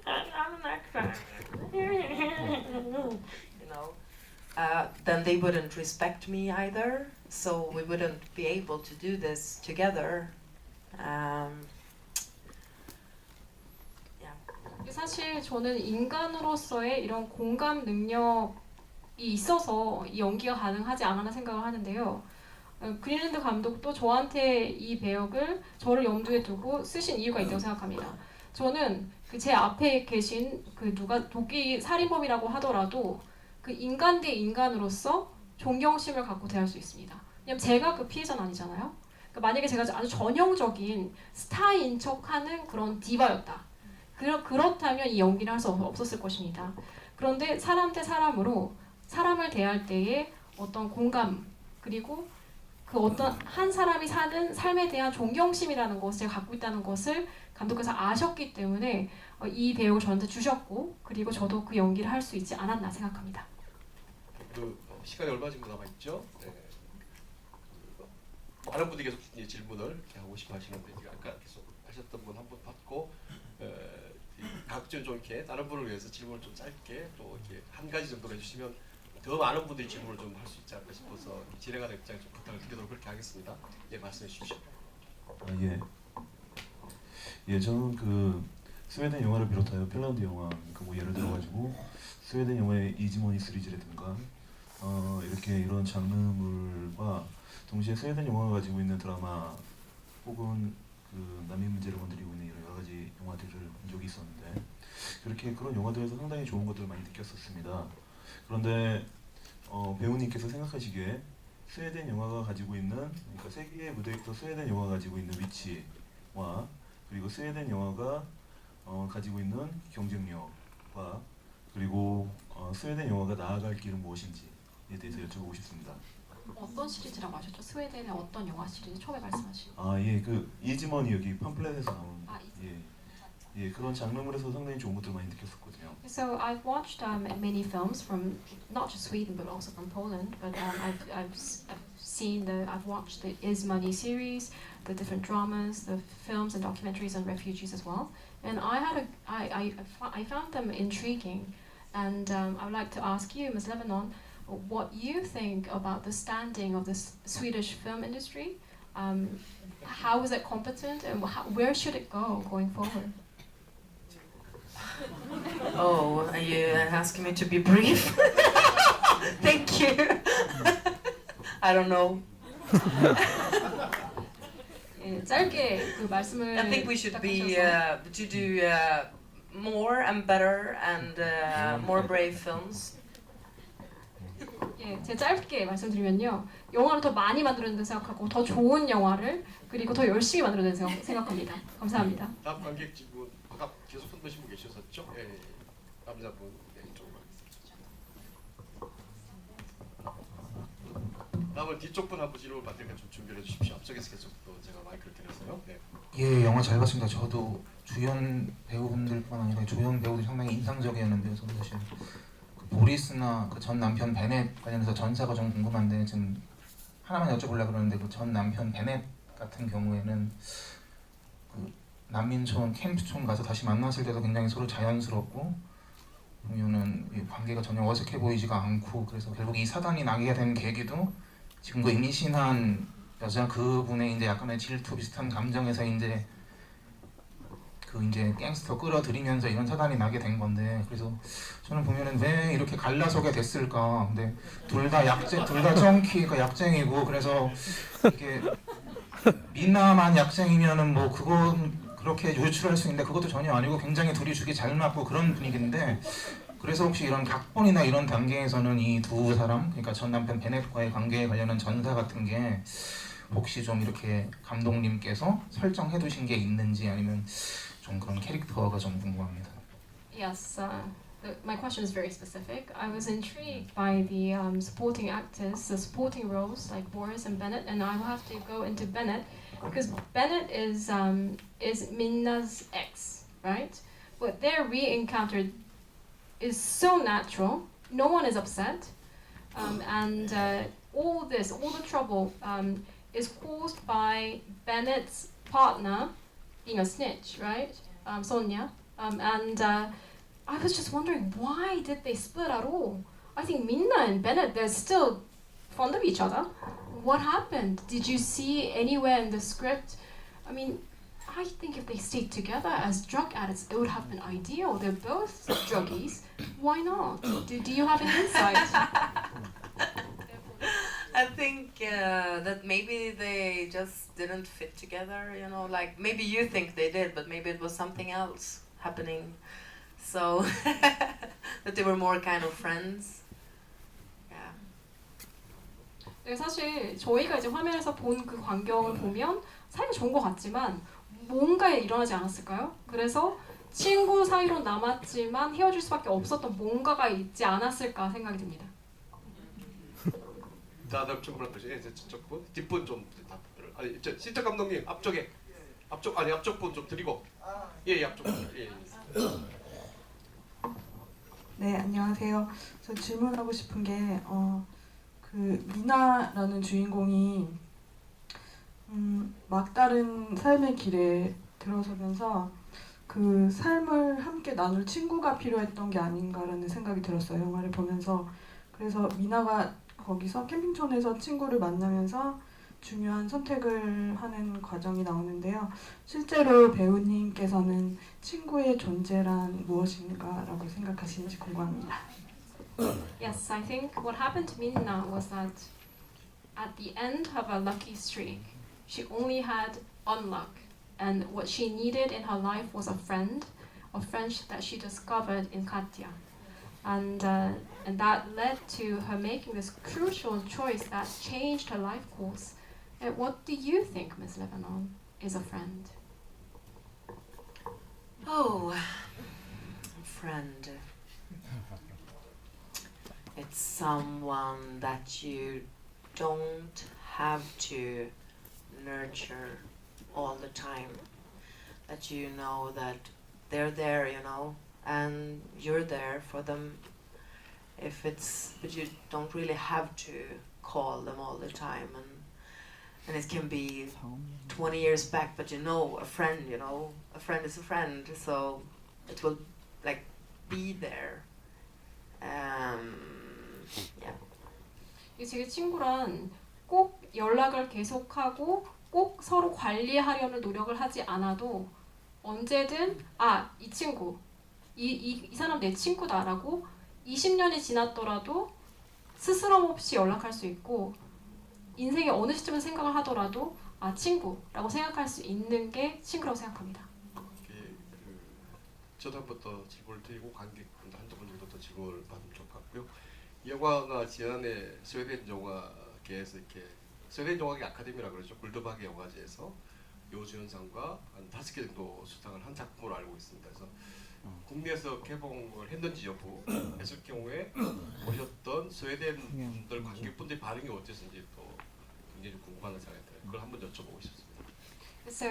Speaker 3: I'm an actor, you know, then they wouldn't respect me either. So we wouldn't be able to do this together. Yeah.
Speaker 2: 사실 저는 인간으로서의 이런 공감 능력이 있어서 이 연기가 가능하지 않았나 생각을 하는데요. 그린랜드 감독도 저한테 이 배역을 저를 염두에 두고 쓰신 이유가 있다고 생각합니다. 저는 그 제 앞에 계신 그 누가 도끼 살인범이라고 하더라도 그 인간 대 인간으로서 존경심을 갖고 대할 수 있습니다. 왜냐면 제가 그 피해자는 아니잖아요. 그러니까 만약에 제가 아주 전형적인 스타인 척하는 그런 디바였다. 그렇다면 이 연기를 할 수 없었을 것입니다. 그런데 사람 대 사람으로 사람을 대할 때의 어떤 공감 그리고 그 어떤 한 사람이 사는 삶에 대한 존경심이라는 것을 갖고 있다는 것을 감독께서 아셨기 때문에 이 배역을 저한테 주셨고 그리고 저도 그 연기를 할 수 있지 않았나 생각합니다.
Speaker 1: 그 시간이 얼마 정도 남아 있죠? 네. 많은 분들이 계속 질문을 이렇게 하고 싶어 하시는데 아까 계속 하셨던 분 한 분 받고 각종 좀 이렇게 다른 분을 위해서 질문을 좀 짧게 또 이렇게 한 가지 정도로 해주시면 더 많은 분들이 질문을 좀 할 수 있지 않을까 싶어서 진행하는 입장에 좀 부탁을 드리도록 그렇게 하겠습니다. 예, 말씀해 주십시오.
Speaker 7: 예, 저는 그 스웨덴 영화를 비롯하여 핀란드 영화, 그러니까 뭐 예를 들어가지고 스웨덴 영화의 이지머니 시리즈라든가 이렇게 이런 장르물과 동시에 스웨덴 영화가 가지고 있는 드라마 혹은 그 난민 문제를 건드리고 있는 여러 가지 영화들을 본 적이 있었는데 그렇게 그런 영화들에서 상당히 좋은 것들을 많이 느꼈었습니다. 그런데 배우님께서 생각하시기에 스웨덴 영화가 가지고 있는 그러니까 세계의 무대에서 스웨덴 영화가 가지고 있는 위치와 그리고 스웨덴 영화가 가지고 있는 경쟁력과 그리고 스웨덴 영화가 나아갈 길은 무엇인지에 대해서 여쭤보고 싶습니다.
Speaker 2: 어떤 시리즈라고 하셨죠? 스웨덴의 어떤 영화 시리즈 처음에 말씀하신?
Speaker 7: 그 이즈머니 여기 팜플렛에서 나온 그런 장르물에서 상당히 좋은 것들 많이 느꼈었거든요.
Speaker 2: So I've watched many films from not just Sweden but also from Poland. But I've watched the Is Money series, the different dramas, the films and documentaries on refugees as well. And I found them intriguing. And I would like to ask you, Ms. Lebanon, what you think about the standing of the Swedish film industry. How is it competent, and where should it go going forward?
Speaker 3: Oh, are you asking me to be brief? Thank you. I don't know.
Speaker 2: 예, 짧게 그 말씀을
Speaker 3: I think we should be
Speaker 2: 부탁하셔서.
Speaker 3: to do more and better and more brave films.
Speaker 2: 예, 제가 짧게 말씀드리면요. 영화를 더 많이 만들어낸다고 생각하고 더 좋은 영화를 그리고 더 열심히 만들어낸다고 생각합니다. 감사합니다.
Speaker 1: 다음 관객 지금 아까 계속 손 드신 분 계셨었죠? 예, 예. 남자분 네, 이쪽으로 하겠습니다. 다음은 뒤쪽 분 한번 질문 받으니까 좀 준비해 주십시오. 앞쪽에서 계속 또 제가 마이크를 드려서요. 네.
Speaker 8: 예, 영화 잘 봤습니다. 저도 주연 배우분들뿐 아니라 조연 배우들 상당히 인상적이었는데요. 저도 사실 그 보리스나 그 전 남편 베넷 관련해서 전사가 좀 궁금한데 지금 하나만 여쭤보려고 그러는데 그 전 남편 베넷 같은 경우에는 그 난민촌 캠프촌 가서 다시 만났을 때도 굉장히 서로 자연스럽고 보면은 이 관계가 전혀 어색해 보이지가 않고 그래서 결국 이 사단이 나게 된 계기도 지금 그 임신한 여자 그분의 이제 약간의 질투 비슷한 감정에서 이제 그 이제 갱스터 끌어들이면서 이런 사단이 나게 된 건데 그래서 저는 보면은 왜 이렇게 갈라서게 됐을까? 근데 둘 다 정키가 약쟁이고 그래서 이게 미나만 약쟁이면은 뭐 그건 그렇게 유출할 수 있는데 그것도 전혀 아니고 굉장히 둘이 죽이 잘 맞고 그런 분위기인데 그래서 혹시 이런 각본이나 이런 단계에서는 이 두 사람 그러니까 전 남편 베넷과의 관계에 관련한 전사 같은 게 혹시 좀 이렇게 감독님께서 설정해 두신 게 있는지 아니면 좀 그런 캐릭터가 좀 궁금합니다.
Speaker 2: Yes, my question is very specific. I was intrigued by the supporting actors, the supporting roles like Boris and Bennett, and I will have to go into Bennett because Bennett is Minna's ex, right? But their re-encounter is so natural. No one is upset, and all the trouble is caused by Bennett's partner being a snitch, right? Sonia, and I was just wondering why did they split at all? I think Minna and Bennett, they're still fond of each other. What happened? Did you see anywhere in the script? I mean, I think if they stayed together as drug addicts, it would have been ideal. They're both druggies. Why not? Do you have an insight?
Speaker 3: I think that maybe they just didn't fit together, you know, like maybe you think they did, but maybe it was something else happening. So that they were more kind of friends. Yeah.
Speaker 2: 네, 사실 저희가 이제 화면에서 본 그 광경을 보면 사이가 좋은 것 같지만 뭔가 일어나지 않았을까요? 그래서 친구 사이로 남았지만 헤어질 수밖에 없었던 뭔가가 있지 않았을까 생각이 듭니다.
Speaker 1: 다음 충분한 것이 이제 저쪽 분 뒷분 좀 답변을 아니 저 신탁 감독님 앞쪽 분 좀 드리고 예 앞쪽 분 예.
Speaker 5: 네, 안녕하세요. 저 질문하고 싶은 게 그 미나라는 주인공이 막다른 삶의 길에 들어서면서 그 삶을 함께 나눌 친구가 필요했던 게 아닌가라는 생각이 들었어요. 영화를 보면서. 그래서 미나가 거기서 캠핑촌에서 친구를 만나면서 중요한 선택을 하는 과정이 나오는데요. 실제로 배우님께서는 친구의 존재란 무엇인가라고 생각하시는지 궁금합니다.
Speaker 2: Yes, I think what happened to Minna was that at the end of a lucky streak, she only had unluck, and what she needed in her life was a friend that she discovered in Katya. And that led to her making this crucial choice that changed her life course. What do you think, Ms. Lebanon, is a friend?
Speaker 3: Oh, friend. It's someone that you don't have to nurture all the time. That you know that they're there, you know, and you're there for them. But you don't really have to call them all the time, and it can be 20 years back, but you know, a friend is a friend, so it will like be there. Yeah.
Speaker 2: 제 친구란 꼭 연락을 계속하고 꼭 서로 관리하려는 노력을 하지 않아도 언제든 이 친구, 이 사람 내 친구다라고 20년이 지났더라도 스스럼 없이 연락할 수 있고 인생의 어느 시점에 생각을 하더라도 친구라고 생각할 수 있는 게 친구라고 생각합니다.
Speaker 1: 저도 한 번 더 질문을 드리고 관객분들 한두 분 정도 더 질문을 받으면 좋을 것 같고요. 이 영화가 지난해 스웨덴 영화계에서 이렇게 스웨덴 영화계 아카데미라 그러죠. 골드바게 영화제에서 여우주연상과 한 5개 정도 수상을 한 작품으로 알고 있습니다. 그래서 국내에서 개봉을 했는지 여부 했을 경우에 보셨던 스웨덴 분들 관객분들의 반응이 어땠는지 또 굉장히 궁금한 생각이 들어요. 그걸 한번 여쭤보고 싶습니다.
Speaker 2: So,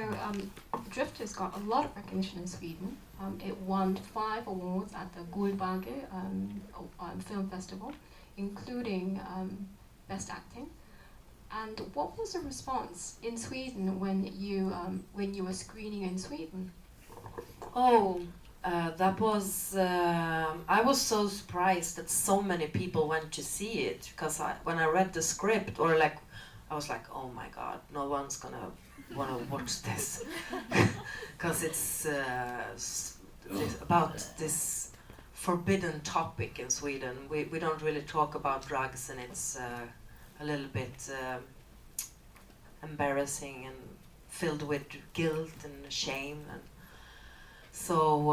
Speaker 2: Drifters got a lot of recognition in Sweden. It won 5 awards at the Guldbagge Film Festival, including Best Acting. And what was the response in Sweden when you were screening in Sweden?
Speaker 3: Oh, that was. I was so surprised that so many people went to see it because when I read the script, I was like, oh my god, no one's gonna want to watch this because it's about this forbidden topic in Sweden. We don't really talk about drugs, and it's a little bit embarrassing and filled with guilt and shame, and so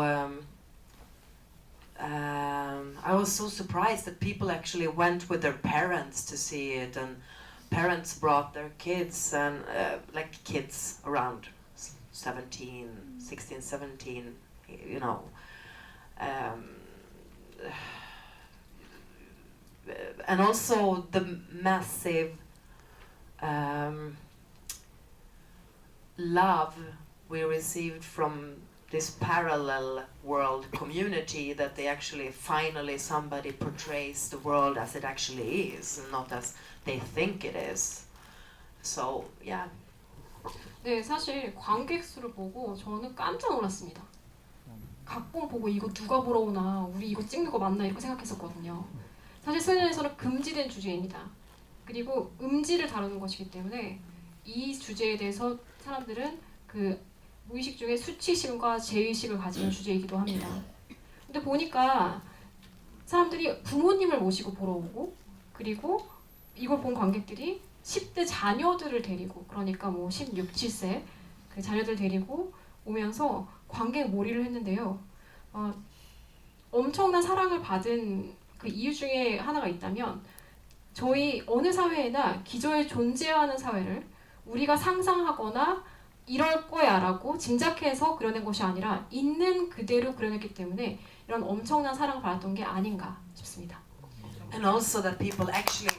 Speaker 3: I was so surprised that people actually went with their parents to see it, and parents brought their kids, and like kids around 16, 17, you know. And also the massive love we received from this parallel world community, that they actually finally somebody portrays the world as it actually is and not as they think it is. So yeah.
Speaker 2: 네, 사실 관객 수를 보고 저는 깜짝 놀랐습니다. 각본 보고 이거 누가 보러 오나, 우리 이거 찍는 거 맞나 이렇게 생각했었거든요. 사실 스웨덴에서는 금지된 주제입니다. 그리고 음지를 다루는 것이기 때문에 이 주제에 대해서 사람들은 그 무의식 중에 수치심과 죄의식을 가지는 주제이기도 합니다. 근데 보니까 사람들이 부모님을 모시고 보러 오고, 그리고 이걸 본 관객들이 10대 자녀들을 데리고, 그러니까 뭐 16, 7세 그 자녀들 데리고 오면서 관객 몰이를 했는데요. 엄청난 사랑을 받은 그 이유 중에 하나가 있다면, 저희 어느 사회에나 기저에 존재하는 사회를 우리가 상상하거나 이럴 거야 라고 짐작해서 그려낸 것이 아니라 있는 그대로 그려냈기 때문에 이런 엄청난 사랑을 받았던 게 아닌가 싶습니다.
Speaker 3: And also that people actually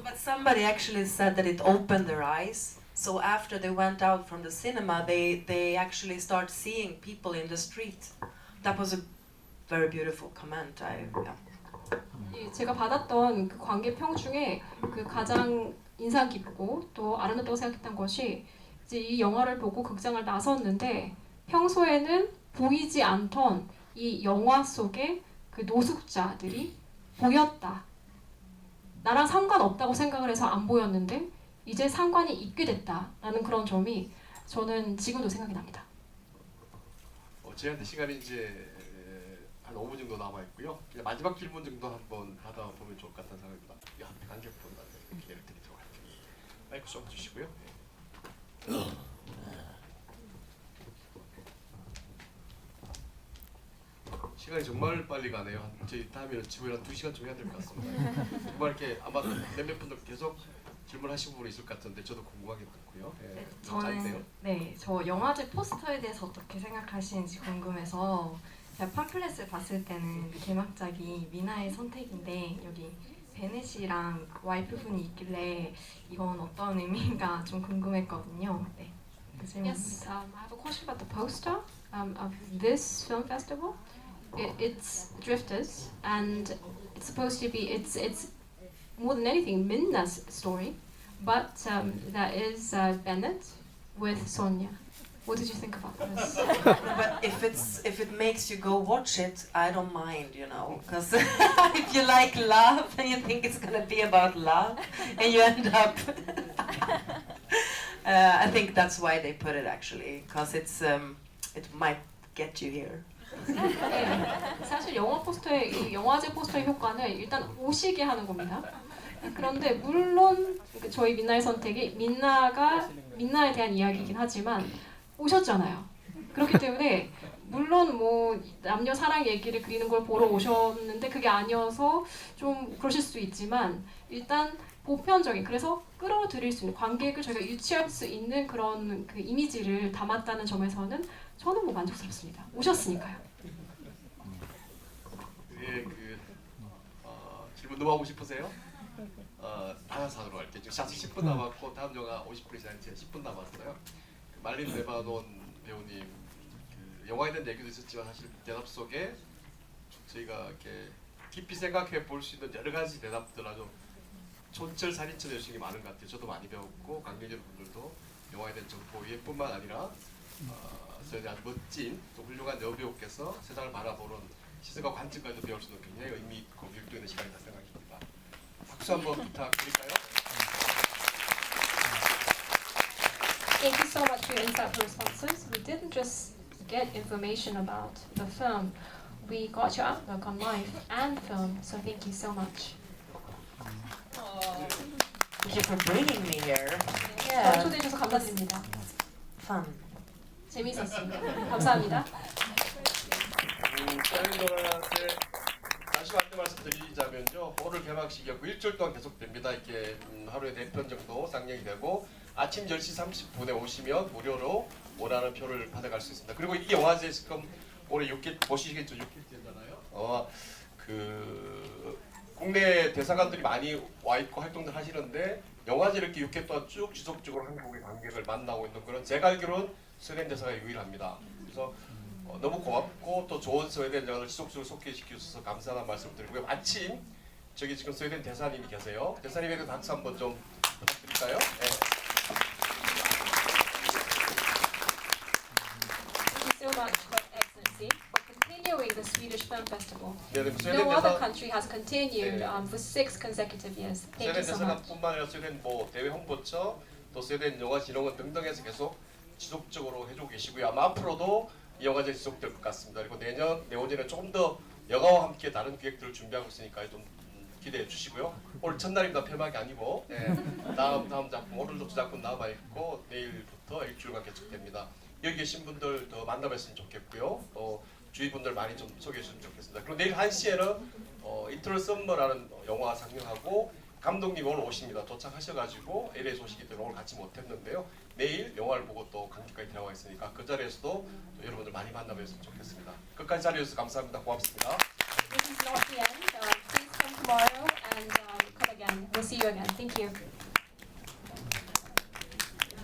Speaker 3: but somebody actually said that it opened their eyes. So after they went out from the cinema, they actually start seeing people in the street. That was a very beautiful comment.
Speaker 2: 제가 받았던 그 관객 평 중에 그 가장 인상 깊고 또 아름답다고 생각했던 것이, 이제 이 영화를 보고 극장을 나섰는데 평소에는 보이지 않던 이 영화 속의 그 노숙자들이 보였다. 나랑 상관없다고 생각을 해서 안 보였는데 이제 상관이 있게 됐다라는 그런 점이 저는 지금도 생각이 납니다.
Speaker 1: 저희한테 시간이 이제 한 5분 정도 남아 있고요. 마지막 질문 정도 한번 하다 보면 좋을 것 같다는 생각입니다. 앞에 관객분한테 기회를 드리도록 할게요. 마이크 좀 주시고요. 시간이 정말 빨리 가네요. 저희 다음에 집에 한 2시간 좀 해야 될 것 같습니다. 정말 이렇게 아마 몇몇 분들 계속 질문하시는 분이 있을 것 같은데 저도 궁금하게 듣고요. 네,
Speaker 5: 저 영화제 포스터에 대해서 어떻게 생각하시는지 궁금해서, 제가 팜플렛을 봤을 때는 그 개막작이 미나의 선택인데 여기 베넷이랑 와이프분이 있길래 이건 어떤 의미인가 좀 궁금했거든요. 네, 그
Speaker 2: Yes, I have a question about the poster of this film festival. It's Drifters, and it's supposed to be it's more than anything Minna's story, but that is Bennett with Sonia. What did you think about this?
Speaker 3: But if it makes you go watch it, I don't mind, you know, because if you like love and you think it's gonna be about love, and you end up, I think that's why they put it actually, because it might get you here.
Speaker 2: 네, 사실 영화 포스터의 이 영화제 포스터의 효과는 일단 오시게 하는 겁니다. 그런데 물론 저희 민나의 선택이 민나에 대한 이야기이긴 하지만 오셨잖아요. 그렇기 때문에 물론 뭐 남녀 사랑 얘기를 그리는 걸 보러 오셨는데 그게 아니어서 좀 그러실 수 있지만 일단 보편적인 그래서 끌어들일 수 있는 관객을 저희가 유치할 수 있는 그런 그 이미지를 담았다는 점에서는 저는 뭐 만족스럽습니다. 오셨으니까요.
Speaker 1: 예, 질문 너무 하고 싶으세요? 다나사로 할게요. 지금 샷 10분 남았고 다음 영화 50분이 지난 지 10분 남았어요. 말린 레바논 배우님 영화에 대한 얘기도 있었지만 사실 대답 속에 저희가 이렇게 깊이 생각해 볼 수 있는 여러 가지 대답들 아주 촌철살인처럼 여신이 많은 것 같아요. 저도 많이 배웠고 관객 여러분들도 영화에 대한 정보 이해뿐만 아니라 저희 아주 멋진 또 훌륭한 여배우께서 세상을 바라보는 시선과 관점까지 배울 수 있는 굉장히 의미 있고 유익도 있는 시간이다 생각합니다. 박수 한번 부탁드릴까요?
Speaker 2: Thank you so much for your insightful responses. We didn't just get information about the film, we got your outlook on life and film, so thank you so much.
Speaker 3: Thank you for bringing me here.
Speaker 2: 저희
Speaker 3: Yeah,
Speaker 2: 초대해 주셔서 감사드립니다.
Speaker 3: fun.
Speaker 2: 재미있었습니다. 감사합니다.
Speaker 1: 저희들한테 다시 한번 말씀드리자면요, 오늘 개막식이었고 일주일 동안 계속됩니다. 이렇게 하루에 4편 정도 상영이 되고 아침 10시 30분에 오시면 무료로 원하는 표를 받아갈 수 있습니다. 그리고 이 영화제 지금 올해 6개 보시겠죠? 6개째잖아요. 국내 대사관들이 많이 와 있고 활동들 하시는데 영화제 이렇게 6회 동안 쭉 지속적으로 한국의 관객을 만나고 있는 거는 제가 알기로는 스웨덴 대사가 유일합니다. 그래서 너무 고맙고 또 좋은 스웨덴 영화를 지속적으로 소개시켜 주셔서 감사하다는 말씀을 드리고요. 마침 저기 지금 스웨덴 대사님이 계세요. 대사님에게 박수 한번 좀 부탁드릴까요? 네.
Speaker 2: Thank you so much, Your Excellency, for continuing the Swedish Film Festival.
Speaker 1: 네, 스웨덴
Speaker 2: No other
Speaker 1: 대사
Speaker 2: country has continued for 6 consecutive years. Thank
Speaker 1: 스웨덴
Speaker 2: you so much.
Speaker 1: 대사관뿐만 아니라 스웨덴 뭐 대외 홍보처 또 스웨덴 영화진흥원 등등에서 계속 지속적으로 해주고 계시고요. 아마 앞으로도 이 영화제 지속될 것 같습니다. 그리고 내후년에 조금 더 영화와 함께 다른 기획들을 준비하고 있으니까 좀 기대해 주시고요. 오늘 첫날입니다. 폐막이 아니고 다음 작품 오늘도 2작품 남아 있고 내일부터 일주일간 계속됩니다. 여기 계신 분들 더 만나뵀으면 좋겠고요. 또 주위 분들 많이 좀 소개해 주시면 좋겠습니다. 그리고 내일 1시에는 이터널 썸머라는 영화 상영하고 감독님 오늘 오십니다. 도착하셔가지고 LA 소식이 때문에 오늘 같이 못했는데요. 내일 영화를 보고 또 관객까지 대화가 있으니까 그 자리에서도 또 여러분들 많이 만나뵀으면 좋겠습니다. 끝까지 자리해주셔서 감사합니다. 고맙습니다.
Speaker 2: This is not the end. Please come tomorrow and come again. We'll see you again. Thank you.